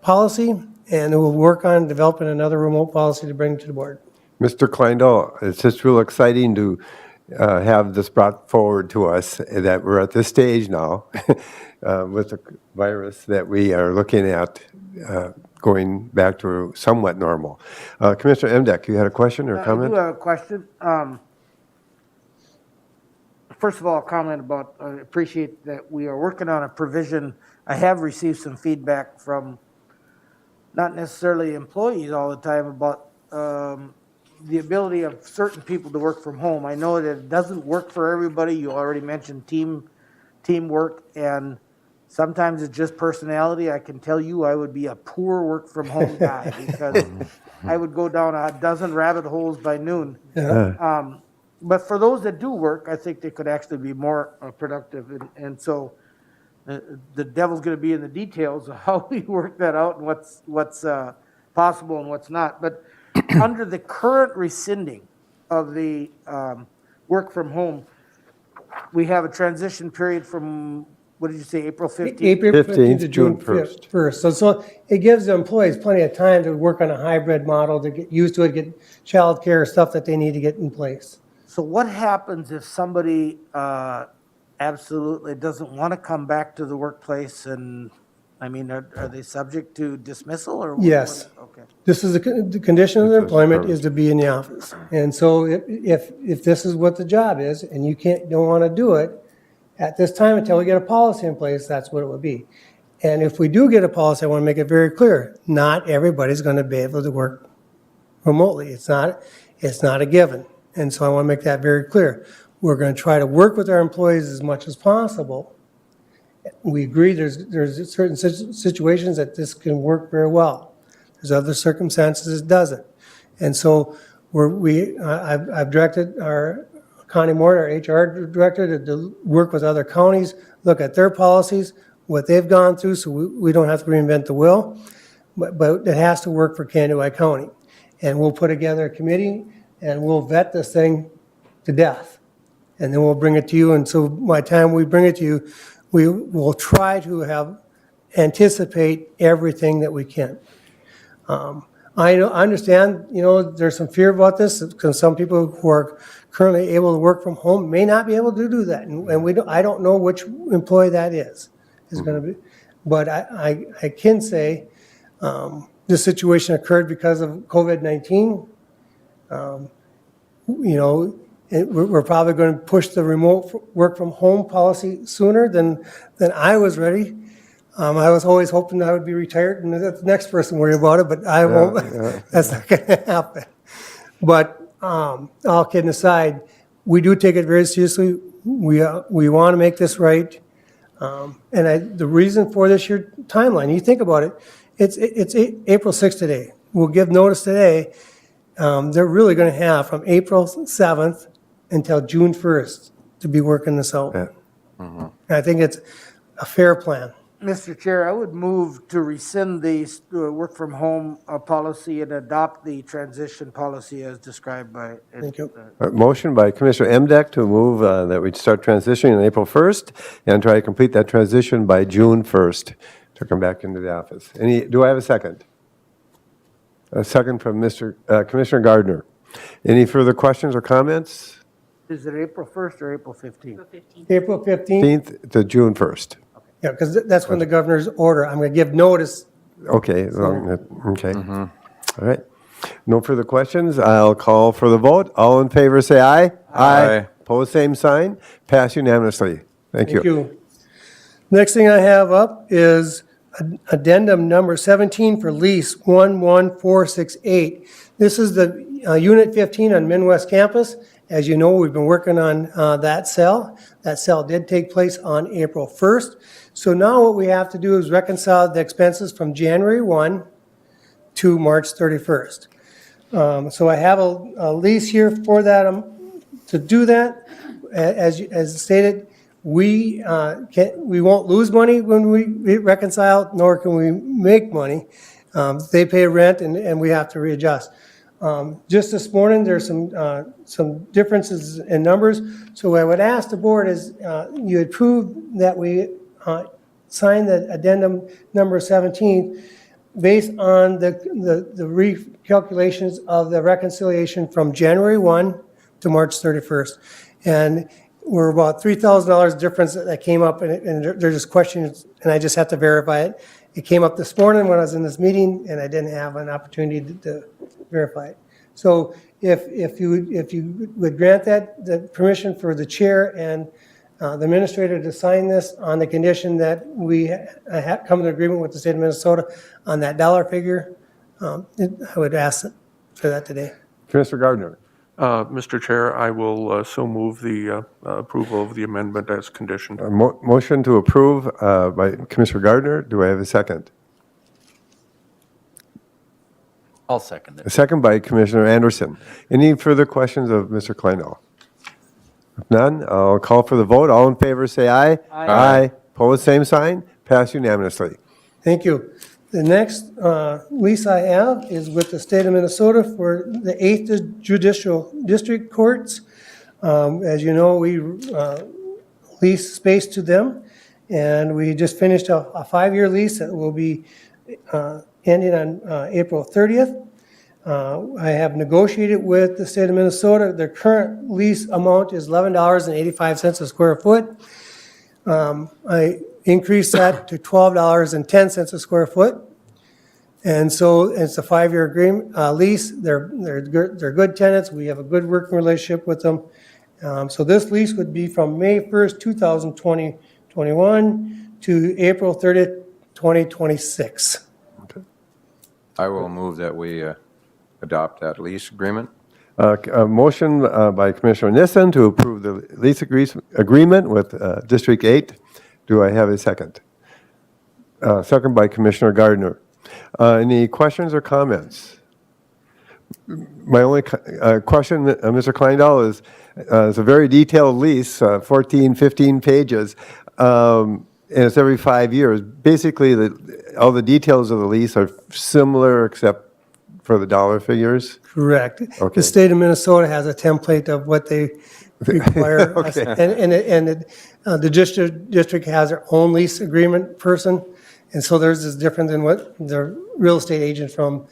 policy, and we'll work on developing another remote policy to bring to the board. Mr. Kleindl, it's just real exciting to have this brought forward to us, that we're at this stage now with the virus that we are looking at going back to somewhat normal. Commissioner Emdek, you had a question or comment? I do have a question. First of all, comment about, I appreciate that we are working on a provision. I have received some feedback from not necessarily employees all the time about the ability of certain people to work from home. I know that it doesn't work for everybody. You already mentioned teamwork, and sometimes it's just personality. I can tell you I would be a poor work from home guy because I would go down a dozen rabbit holes by noon. But for those that do work, I think they could actually be more productive. And so the devil's going to be in the details of how we work that out and what's possible and what's not. But under the current rescinding of the work from home, we have a transition period from, what did you say, April 15th? April 15th to June June 1st. 1st. So it gives the employees plenty of time to work on a hybrid model, to get used to it, get childcare, stuff that they need to get in place. So what happens if somebody absolutely doesn't want to come back to the workplace? And, I mean, are they subject to dismissal or? Yes. Okay. This is the condition of their employment is to be in the office. And so if this is what the job is and you don't want to do it at this time until we get a policy in place, that's what it would be. And if we do get a policy, I want to make it very clear, not everybody's going to be able to work remotely. It's not a given. And so I want to make that very clear. We're going to try to work with our employees as much as possible. We agree there's certain situations that this can work very well. There's other circumstances it doesn't. And so I've directed our Connie Moore, our HR director, to work with other counties, look at their policies, what they've gone through, so we don't have to reinvent the wheel. But it has to work for Kansas County. And we'll put together a committee and we'll vet this thing to death. And then we'll bring it to you. And so by the time we bring it to you, we will try to anticipate everything that we can. I understand, there's some fear about this because some people who are currently able to work from home may not be able to do that. And I don't know which employee that is going to be. But I can say this situation occurred because of COVID-19. We're probably going to push the remote work from home policy sooner than I was ready. I was always hoping I would be retired and let the next person worry about it, but I won't. That's not going to happen. But all kidding aside, we do take it very seriously. We want to make this right. And the reason for this year timeline, you think about it, it's April 6th today. We'll give notice today. They're really going to have from April 7th until June 1st to be working this out. Yeah. And I think it's a fair plan. Mr. Chair, I would move to rescind the work from home policy and adopt the transition policy as described by. Thank you. Motion by Commissioner Emdek to move that we start transitioning on April 1st and try to complete that transition by June 1st to come back into the office. Do I have a second? A second from Commissioner Gardner. Any further questions or comments? Is it April 1st or April 15th? April 15th. 15th to June 1st. Yeah, because that's when the governor's order, I'm going to give notice. Okay, okay. All right. No further questions. I'll call for the vote. All in favor, say aye. Aye. Pose same sign. Pass unanimously. Thank Thank you. you. Next thing I have up is addendum number 17 for lease 11468. This is the Unit 15 on Midwest campus. As you know, we've been working on that sale. That sale did take place on April 1st. So now what we have to do is reconcile the expenses from January 1 to March 31st. So I have a lease here for that. To do that, as stated, we won't lose money when we reconcile, nor can we make money. They pay rent and we have to readjust. Just this morning, there's some differences in numbers. So what I would ask the board is you approve that we sign the addendum number 17 based on the recalculations of the reconciliation from January 1 to March 31st. And we're about $3,000 difference that came up, and they're just questions, and I just have to verify it. It came up this morning when I was in this meeting, and I didn't have an opportunity to verify it. So if you would grant that, the permission for the chair and the administrator to sign this on the condition that we come to agreement with the state of Minnesota on that dollar figure, I would ask for that today. Commissioner Gardner. Mr. Chair, I will so move the approval of the amendment as conditioned. Motion to approve by Commissioner Gardner. Do I have a second? I'll second A it. second by Commissioner Anderson. Any further questions of Mr. Kleindall? If none, I'll call for the vote. All in favor, say aye. Aye. Pose same sign. Pass unanimously. Thank you. The next lease I have is with the state of Minnesota for the 8th Judicial District Courts. As you know, we lease space to them, and we just finished a 5-year lease that will be ending on April 30th. I have negotiated with the state of Minnesota. Their current lease amount is $11.85 a square foot. I increased that to $12.10 a square foot. And so it's a 5-year agreement, lease. They're good tenants. We have a good working relationship with them. So this lease would be from May 1st, 2021 to April 30th, 2026. I will move that we adopt that lease agreement. A motion by Commissioner Nissen to approve the lease agreement with District 8. Do I have a second? Second by Commissioner Gardner. Any questions or comments? My only question, Mr. Kleindall, is it's a very detailed lease, 14, 15 pages, and it's every 5 years. Basically, all the details of the lease are similar except for the dollar figures? Correct. Okay. The state of Minnesota has a template of what they require. Okay. And the district has their own lease agreement person. And so theirs is different than what the real estate agent from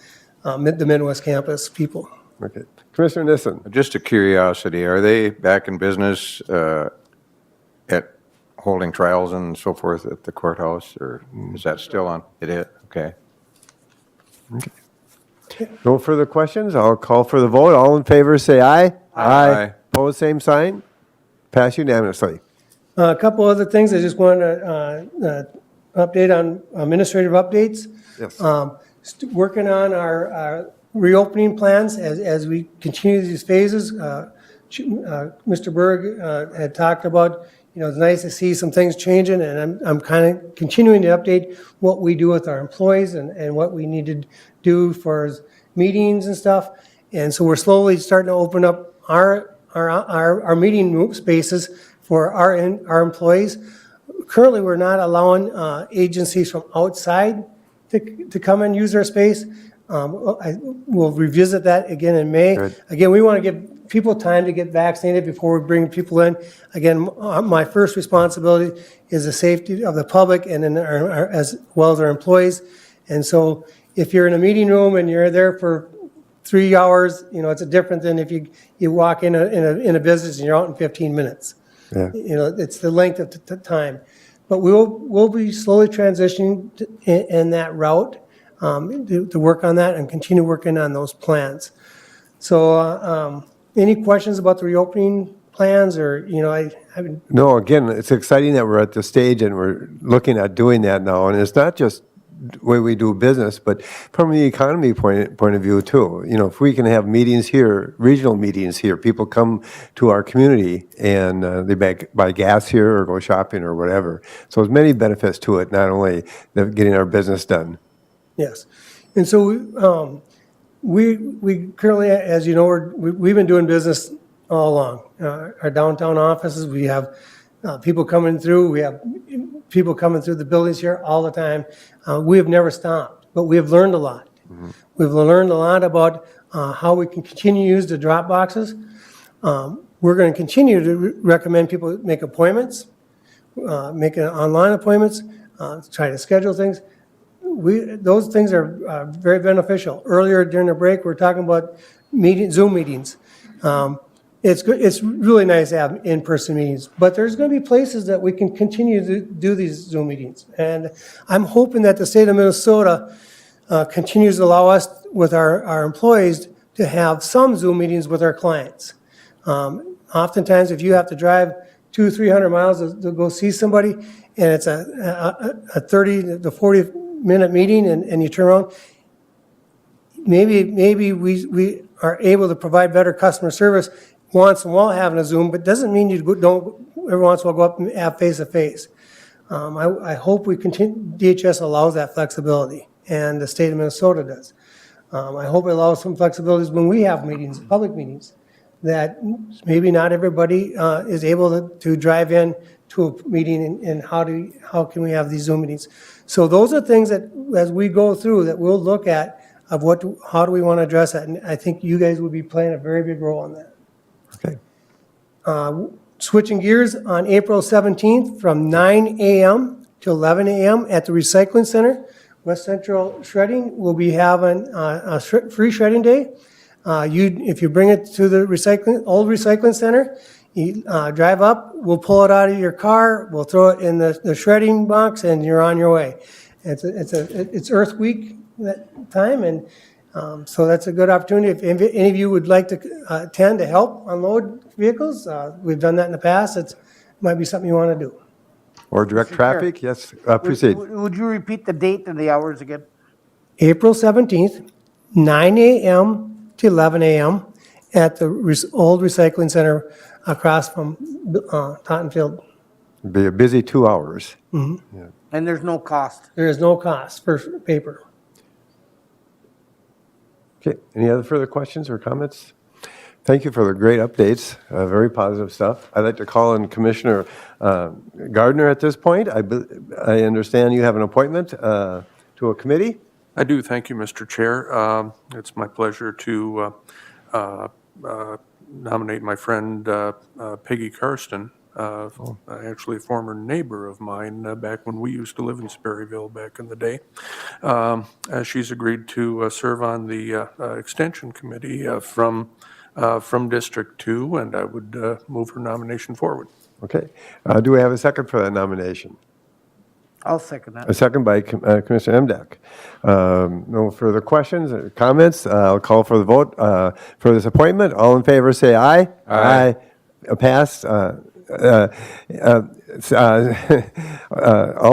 the Midwest campus people. Okay. Commissioner Nissen. Just a curiosity, are they back in business at holding trials and so forth at the courthouse, or is that still on? It is, okay. No further questions. I'll call for the vote. All in favor, say aye. Aye. Pose same sign. Pass unanimously. A couple other things I just wanted to update on administrative updates. Yes. Working on our reopening plans as we continue these phases. Mr. Berg had talked about, it's nice to see some things changing, and I'm kind of continuing to update what we do with our employees and what we need to do for meetings and stuff. And so we're slowly starting to open up our meeting room spaces for our employees. Currently, we're not allowing agencies from outside to come and use our space. We'll revisit that again in May. Good. Again, we want to give people time to get vaccinated before we bring people in. Again, my first responsibility is the safety of the public and then as well as our employees. And so if you're in a meeting room and you're there for 3 hours, it's different than if you walk in a business and you're out in 15 minutes. Yeah. It's the length of time. But we'll be slowly transitioning in that route, to work on that and continue working on those plans. So, any questions about the reopening plans, or, I haven't. No, again, it's exciting that we're at this stage and we're looking at doing that now. And it's not just the way we do business, but from the economy point of view too. If we can have meetings here, regional meetings here, people come to our community and they buy gas here or go shopping or whatever. So there's many benefits to it, not only getting our business done. Yes. And so we currently, as you know, we've been doing business all along. Our downtown offices, we have people coming through. We have people coming through the buildings here all the time. We have never stopped, but we have learned a lot. Mm-hmm. We've learned a lot about how we can continue to use the drop boxes. We're going to continue to recommend people make appointments, make online appointments, try to schedule things. Those things are very beneficial. Earlier during the break, we were talking about Zoom meetings. It's good. It's really nice to have in-person meetings, but there's going to be places that we can continue to do these Zoom meetings. And I'm hoping that the state of Minnesota continues to allow us, with our employees, to have some Zoom meetings with our clients. Oftentimes, if you have to drive 200-300 miles to go see somebody, and it's a 30 to 40-minute meeting, and you turn around, maybe we are able to provide better customer service once in a while having a Zoom, but doesn't mean you don't every once in a while go up and have face-to-face. I hope DHS allows that flexibility, and the state of Minnesota does. I hope it allows some flexibilities when we have meetings, public meetings, that maybe not everybody is able to drive in to a meeting, and how can we have these Zoom meetings? So those are things that, as we go through, that we'll look at of how do we want to address that, and I think you guys will be playing a very big role in that. Okay. Switching gears, on April 17th from 9 a.m. to 11 a.m. at the Recycling Center, West Central Shredding will be having a free shredding day. If you bring it to the old recycling center, you drive up, we'll pull it out of your car, we'll throw it in the shredding box, and you're on your way. It's Earth Week that time, and so that's a good opportunity. If any of you would like to attend to help unload vehicles, we've done that in the past. It might be something you want to do. Or direct traffic? Yes, proceed. Would you repeat the date and the hours again? April 17th, 9 a.m. to 11 a.m. at the old recycling center across from Taunton Field. It'll be a busy 2 hours. Mm-hmm. Yeah. And there's no cost. There is no cost for paper. Okay, any other further questions or comments? Thank you for the great updates, very positive stuff. I'd like to call on Commissioner Gardner at this point. I understand you have an appointment to a committee? I do, thank you, Mr. Chair. It's my pleasure to nominate my friend Peggy Karsten, actually a former neighbor of mine back when we used to live in Sperryville back in the day. She's agreed to serve on the Extension Committee from District 2, and I would move her nomination forward. Okay. Do we have a second for that nomination? I'll second that. A second by Commissioner Emdek. No further questions or comments. I'll call for the vote for this appointment. All in favor say aye. Aye. Passed. All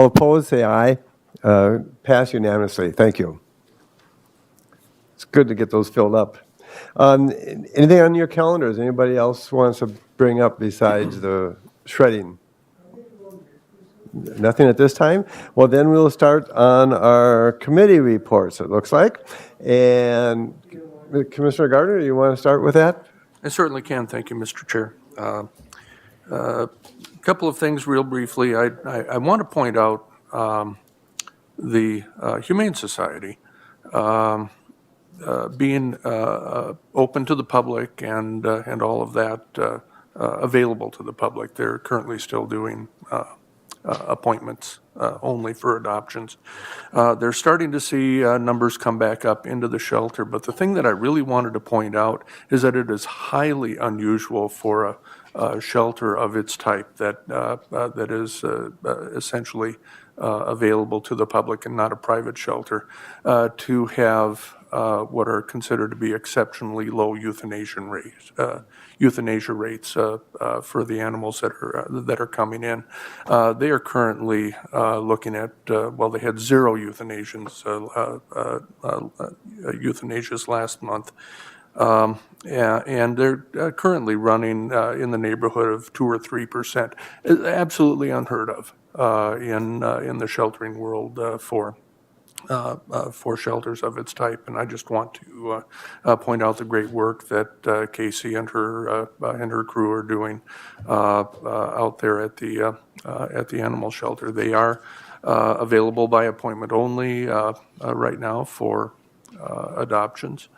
opposed say aye. Passed unanimously. Thank you. It's good to get those filled up. Anything on your calendars anybody else wants to bring up besides the shredding? Nothing at this time? Well, then we'll start on our committee reports, it looks like. And Commissioner Gardner, you want to start with that? I certainly can. Thank you, Mr. Chair. A couple of things real briefly. I want to point out the Humane Society being open to the public and all of that available to the public. They're currently still doing appointments only for adoptions. They're starting to see numbers come back up into the shelter, but the thing that I really wanted to point out is that it is highly unusual for a shelter of its type that is essentially available to the public and not a private shelter to have what are considered to be exceptionally low euthanasia rates for the animals that are coming in. They are currently looking at they had 0 euthanasias last month. And they're currently running in the neighborhood of 2 or 3%. Absolutely unheard of in the sheltering world for shelters of its type. And I just want to point out the great work that Casey and her crew are doing out there at the animal shelter. They are available by appointment only right now for adoptions.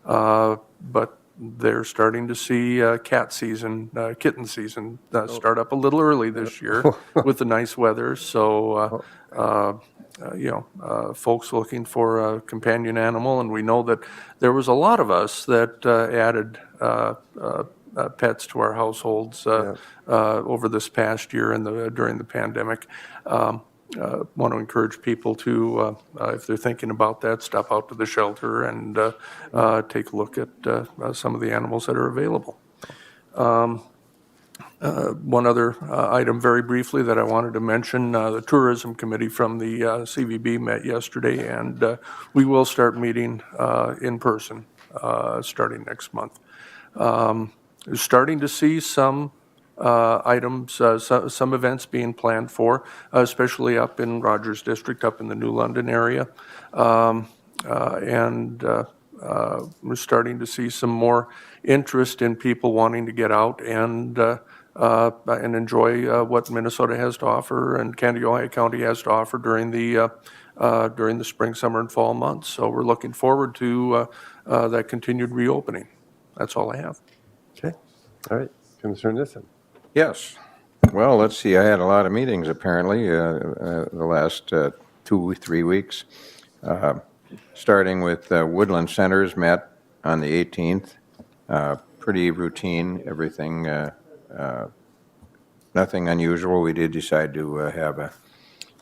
But they're starting to see kitten season start up a little early this year with the nice weather. So, folks looking for a companion animal, and we know that there was a lot of us that added pets to our households over this past year and during the pandemic. Want to encourage people to, if they're thinking about that, stop out to the shelter and take a look at some of the animals that are available. One other item very briefly that I wanted to mention, the Tourism Committee from the CVB met yesterday, and we will start meeting in person starting next month. We're starting to see some items, some events being planned for, especially up in Rogers District, up in the New London area. And we're starting to see some more interest in people wanting to get out and enjoy what Minnesota has to offer and Candiota County has to offer during the spring, summer, and fall months. So we're looking forward to that continued reopening. That's all I have. Okay. All right. Commissioner Nissen. Yes. Well, let's see, I had a lot of meetings apparently the last 2-3 weeks, starting with Woodland Centers met on the 18th. Pretty routine, everything, nothing unusual. We did decide to have a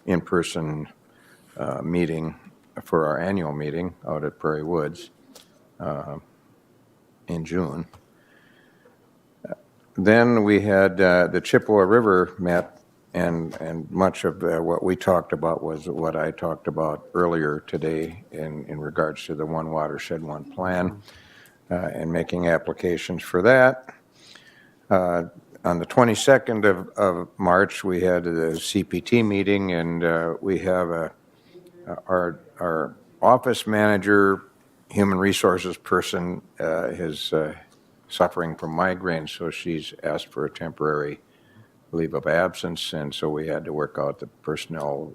in-person meeting for our annual meeting out at Prairie Woods in June. Then we had the Chippewa River met, and much of what we talked about was what I talked about earlier today in regards to the One Watershed, One Plan, and making applications for that. On the 22nd of March, we had the CPT meeting, and we have our office manager, human resources person is suffering from migraines, so she's asked for a temporary leave of absence, and so we had to work out, the personnel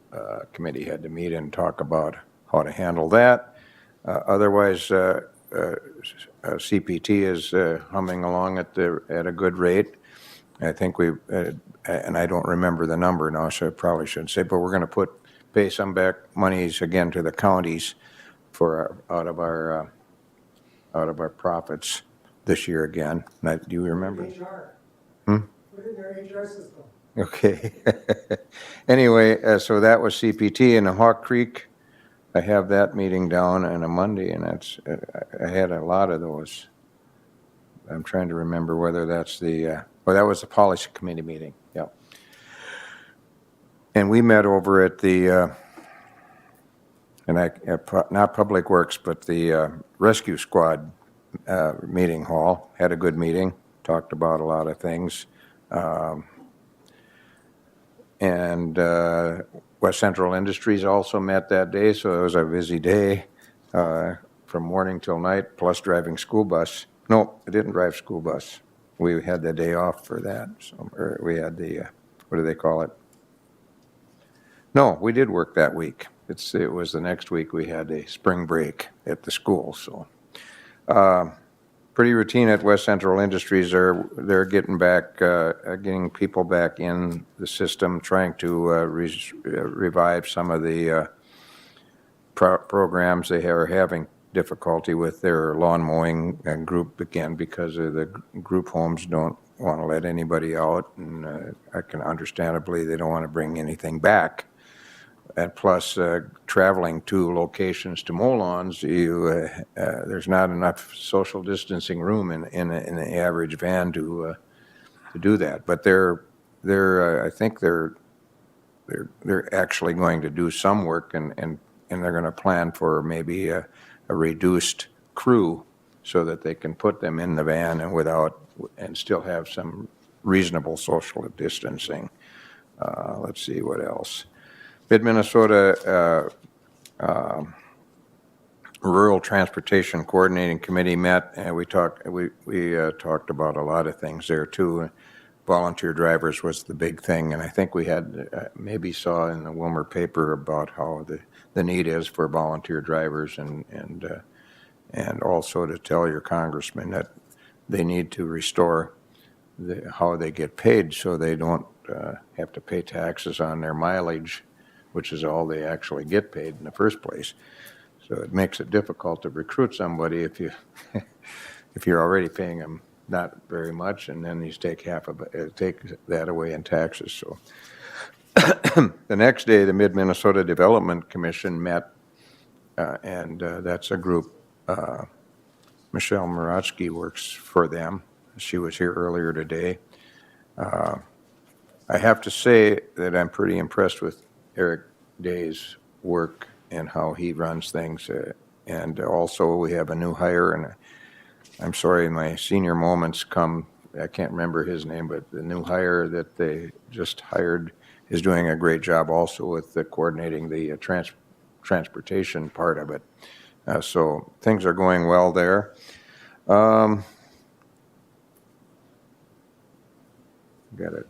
committee had to meet and talk about how to handle that. Otherwise, CPT is humming along at a good rate. I think and I don't remember the number now, so I probably shouldn't say, but we're going to pay some back monies again to the counties for out of our profits this year again. Do you remember? HR. Hmm? Put it in their HR system. Okay. Anyway, so that was CPT in Hawk Creek. I have that meeting down on a Monday, and I had a lot of those. I'm trying to remember whether that's that was the policy committee meeting. Yeah. And we met over at the not Public Works, but the Rescue Squad meeting hall. Had a good meeting, talked about a lot of things. And West Central Industries also met that day, so it was a busy day from morning till night, plus driving school bus. No, I didn't drive school bus. We had the day off for that. So we had the, what do they call it? No, we did work that week. It was the next week we had a spring break at the school, so. pretty routine at West Central Industries. They're getting back, getting people back in the system, trying to revive some of the programs. They are having difficulty with their lawn mowing group again because of the group homes don't want to let anybody out, and I can understandably, they don't want to bring anything back. And plus, traveling to locations to mow lawns, there's not enough social distancing room in the average van to do that. But I think they're actually going to do some work, and they're going to plan for maybe a reduced crew so that they can put them in the van and still have some reasonable social distancing. Let's see what else. Mid-Minnesota Rural Transportation Coordinating Committee met, and we talked about a lot of things there too. Volunteer drivers was the big thing, and I think we had maybe saw in the Wilmer paper about how the need is for volunteer drivers, and also to tell your congressman that they need to restore how they get paid so they don't have to pay taxes on their mileage, which is all they actually get paid in the first place. So it makes it difficult to recruit somebody if you're already paying them not very much, and then you take take that away in taxes. So the next day, the Mid-Minnesota Development Commission met, and that's a group. Michelle Maratsky works for them. She was here earlier today. I have to say that I'm pretty impressed with Eric Day's work and how he runs things. And also we have a new hire, and I'm sorry, my senior moments come, I can't remember his name, but the new hire that they just hired is doing a great job also with coordinating the transportation part of it. So things are going well there. Got it.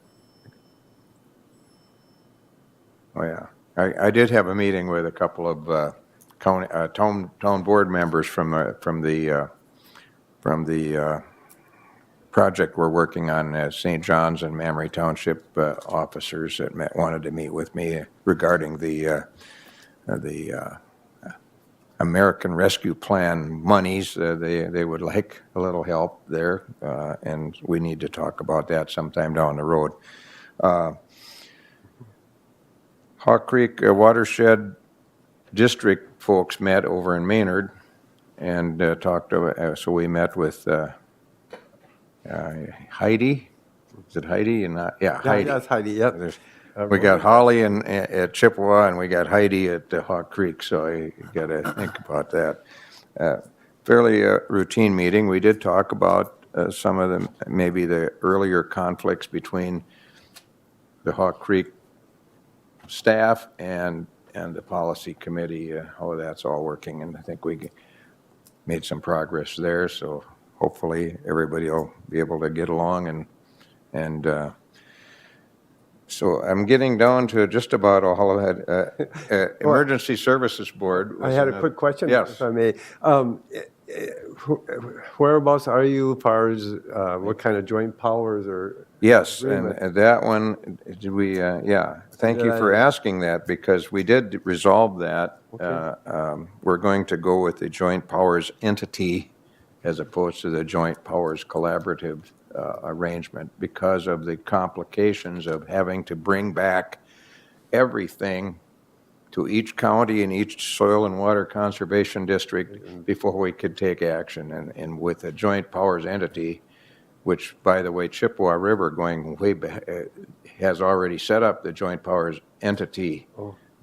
Oh, yeah. I did have a meeting with a couple of county town board members from the project we're working on, St. John's and Mamre Township officers that wanted to meet with me regarding the American Rescue Plan monies. They would like a little help there, and we need to talk about that sometime down the road. Hawk Creek Watershed District folks met over in Maynard and talked about, so we met with Heidi. Is it Heidi? Yeah, Heidi. That's Heidi, yep. We got Holly at Chippewa, and we got Heidi at Hawk Creek, so you got to think about that. Fairly routine meeting. We did talk about some of maybe the earlier conflicts between the Hawk Creek staff and the policy committee, how that's all working, and I think we made some progress there, so hopefully everybody will be able to get along, and so I'm getting down to just about all of that. Emergency Services Board. I had a quick question, Yes. if I may. Whereabouts are you as far as what kind of joint powers or? Yes, agreement? and that one, did we, yeah, thank you for asking that, because we did resolve that. We're going to go with the joint powers entity as opposed to the joint powers collaborative arrangement because of the complications of having to bring back everything to each county and each soil and water conservation district before we could take action. And with a joint powers entity, which, by the way, Chippewa River going way back, has already set up the joint powers entity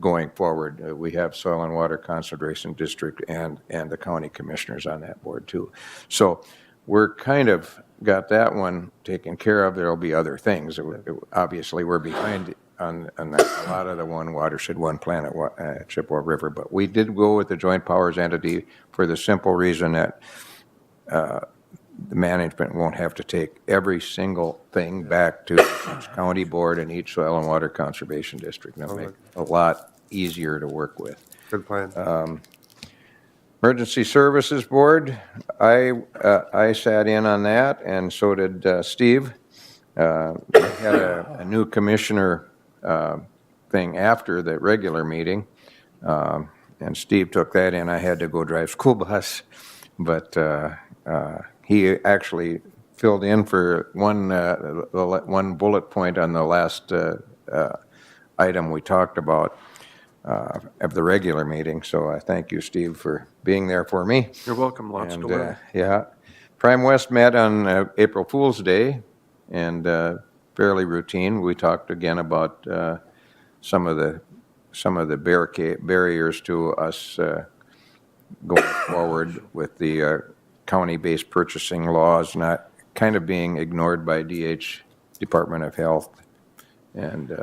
going forward. We have soil and water conservation district and the county commissioners on that board too. So we're kind of got that one taken care of. There'll be other things. Obviously, we're behind on a lot of the One Watershed, One Planet Chippewa River, but we did go with the joint powers entity for the simple reason that the management won't have to take every single thing back to each county board and each soil and water conservation district. That'll make it a lot easier to work with. Good plan. Emergency Services Board, I sat in on that, and so did Steve. We had a new commissioner thing after the regular meeting, and Steve took that in. I had to go drive school bus, but he actually filled in for one bullet point on the last item we talked about of the regular meeting. So I thank you, Steve, for being there for me. You're welcome, lots to And, learn. yeah, Prime West met on April Fool's Day, and fairly routine. We talked again about some of the barriers to us going forward with the county-based purchasing laws not kind of being ignored by Department of Health, and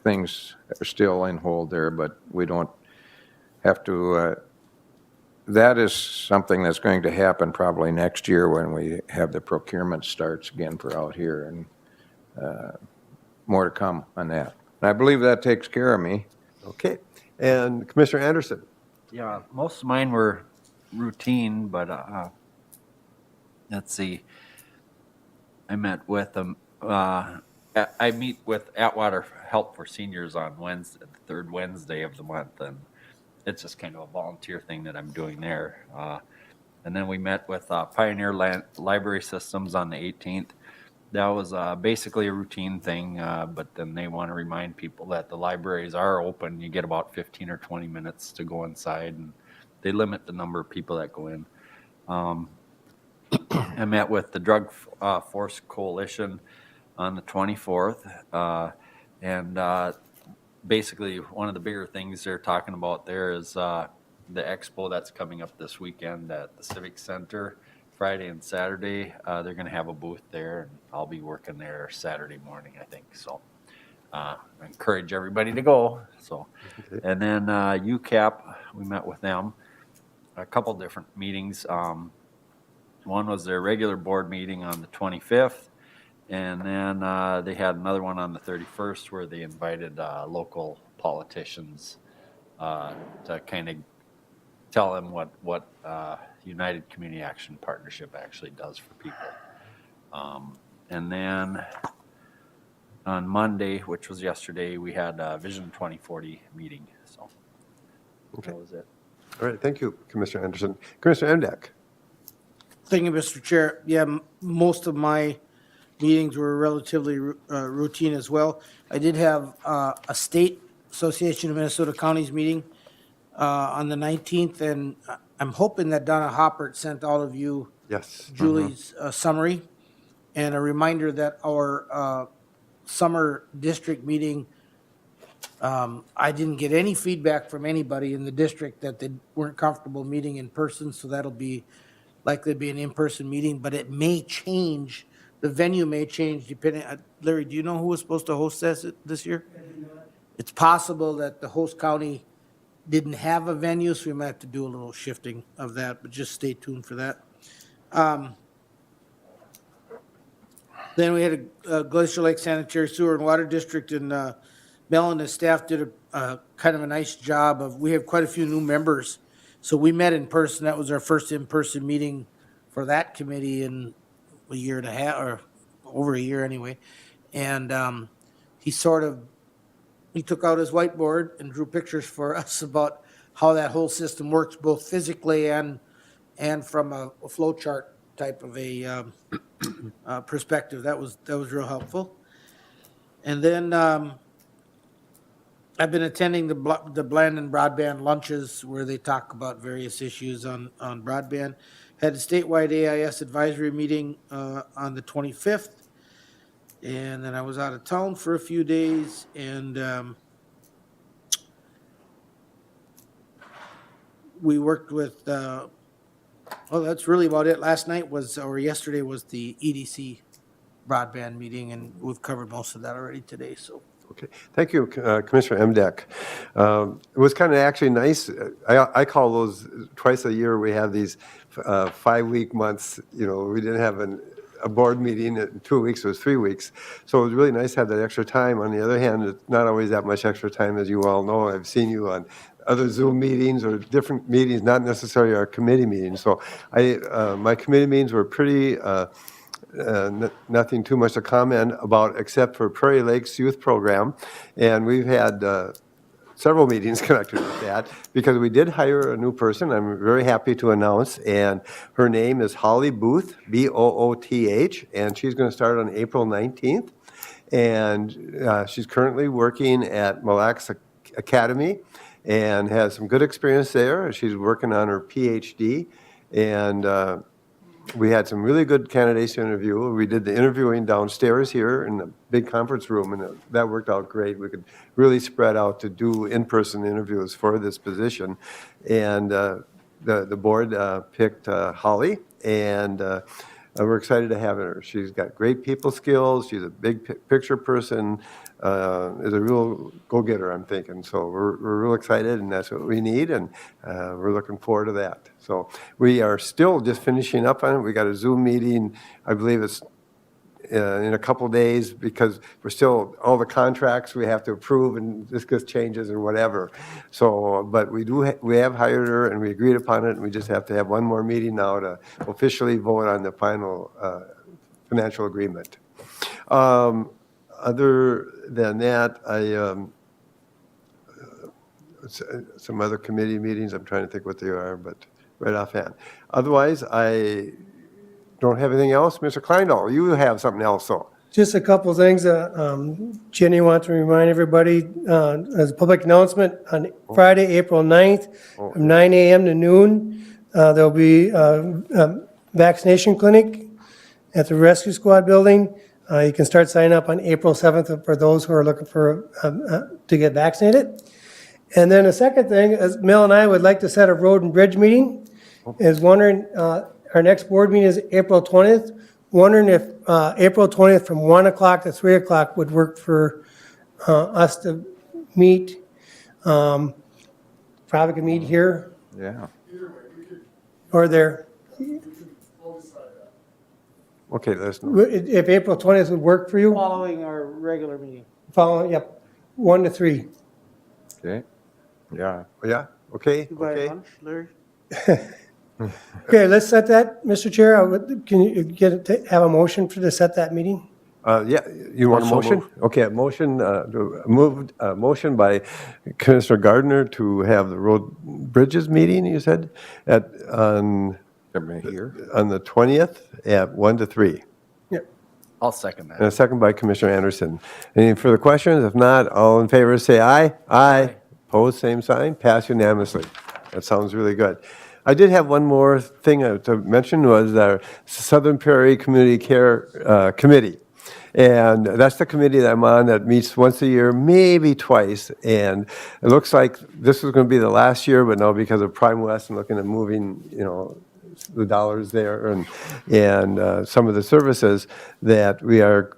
things are still in hold there, but we don't have to. That is something that's going to happen probably next year when we have the procurement starts again for out here, and more to come on that. And I believe that takes care of me. Okay. And Commissioner Anderson? Yeah, most of mine were routine, but let's see. I met with them. I meet with Atwater Help for Seniors on Wednesday, the third Wednesday of the month, and it's just kind of a volunteer thing that I'm doing there. And then we met with Pioneer Library Systems on the 18th. That was basically a routine thing, but then they want to remind people that the libraries are open. You get about 15 or 20 minutes to go inside, and they limit the number of people that go in. I met with the Drug Force Coalition on the 24th, and basically one of the bigger things they're talking about there is the expo that's coming up this weekend at the Civic Center, Friday and Saturday. They're going to have a booth there, and I'll be working there Saturday morning, I think. So I encourage everybody to go. So, okay. And then UCAP, we met with them, a couple different meetings. One was their regular board meeting on the 25th, and then they had another one on the 31st where they invited local politicians to kind of tell them what United Community Action Partnership actually does for people. And then on Monday, which was yesterday, we had a Vision 2040 meeting. So okay. That was it. All right, thank you, Commissioner Anderson. Commissioner Emdek? Thank you, Mr. Chair. Yeah, most of my meetings were relatively routine as well. I did have a State Association of Minnesota Counties meeting on the 19th, and I'm hoping that Donna Hoppert sent all of you Yes. Julie's summary and a reminder that our summer district meeting, I didn't get any feedback from anybody in the district that they weren't comfortable meeting in person, so that'll be likely to be an in-person meeting, but it may change. The venue may change depending. Larry, do you know who was supposed to host this year? It's possible that the host county didn't have a venue, so we might have to do a little shifting of that, but just stay tuned for that. Then we had a Glacier Lake Sanitary Sewer and Water District, and Mel and his staff did a kind of a nice job we have quite a few new members. So we met in person. That was our first in-person meeting for that committee in a year and a half, or over a year anyway. And he took out his whiteboard and drew pictures for us about how that whole system works, both physically and from a flow chart type of a perspective. That was real helpful. And then I've been attending the Blandon Broadband lunches where they talk about various issues on broadband. Had a statewide AIS advisory meeting on the 25th. And then I was out of town for a few days, and we worked with, that's really about it. Yesterday was the EDC broadband meeting, and we've covered most of that already today, so. Okay, thank you, Commissioner Emdek. It was kind of actually nice. I call those twice a year. We have these 5-week months. You know, we didn't have a board meeting in 2 weeks. It was 3 weeks. So it was really nice to have that extra time. On the other hand, it's not always that much extra time, as you all know. I've seen you on other Zoom meetings or different meetings, not necessarily our committee meetings. So my committee meetings were pretty, nothing too much to comment about except for Prairie Lakes Youth Program. And we've had several meetings connected with that because we did hire a new person. I'm very happy to announce, and her name is Holly Booth, Booth, and she's going to start on April 19th. And she's currently working at Mille Lacs Academy and has some good experience there. She's working on her PhD, and we had some really good candidates to interview. We did the interviewing downstairs here in the big conference room, and that worked out great. We could really spread out to do in-person interviews for this position. And the board picked Holly, and we're excited to have her. She's got great people skills. She's a big picture person, is a real go-getter, I'm thinking. So we're real excited, and that's what we need, and we're looking forward to that. So we are still just finishing up on it. We got a Zoom meeting, I believe it's in a couple days, because we're still, all the contracts we have to approve and discuss changes and whatever. So, but we have hired her and we agreed upon it, and we just have to have one more meeting now to officially vote on the final financial agreement. Other than that, some other committee meetings, I'm trying to think what they are, but right offhand. Otherwise, I don't have anything else. Mr. Kleindahl, you have something else, so. Just a couple things. Jenny wants to remind everybody, as a public announcement, on Friday, April 9th, from 9 a.m. to noon, there'll be a vaccination clinic at the Rescue Squad building. You can start signing up on April 7th for those who are looking for to get vaccinated. And then the second thing is Mel and I would like to set a road and bridge meeting. Is wondering, our next board meeting is April 20th. Wondering if April 20th from 1 o'clock to 3 o'clock would work for us to meet. Probably could meet here Yeah. or there. Okay, let's know. If April 20th would work for you, Following our regular meeting. following, yep, 1 to 3. Okay. Yeah. Yeah, okay, You buy okay. lunch, Larry? Okay, let's set that, Mr. Chair. Can you have a motion to set that meeting? Yeah, you want a Also motion? Okay, a motion, motion by Commissioner Gardner to have the road bridges meeting, you said, on Here. the 20th at 1 to 3. I'll second that. And a second by Commissioner Anderson. Any further questions? If not, all in favor say aye. Aye. Opposed, same sign. Pass unanimously. That sounds really good. I did have one more thing to mention, was our Southern Prairie Community Care Committee. And that's the committee that I'm on that meets once a year, maybe twice. And it looks like this was going to be the last year, but no, because of Prime West and looking at moving, the dollars there and some of the services, that we are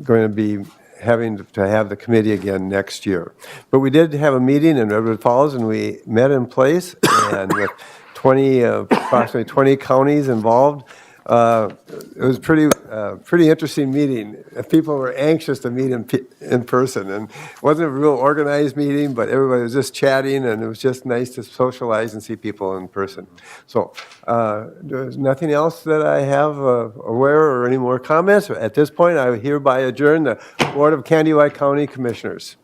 going to be having to have the committee again next year. But we did have a meeting in Redwood Falls, and we met in place, and with approximately 20 counties involved. It was pretty interesting meeting. People were anxious to meet in person, and it wasn't a real organized meeting, but everybody was just chatting, and it was just nice to socialize and see people in person. So there's nothing else that I have aware or any more comments. At this point, I hereby adjourn the Board of Candy County Commissioners.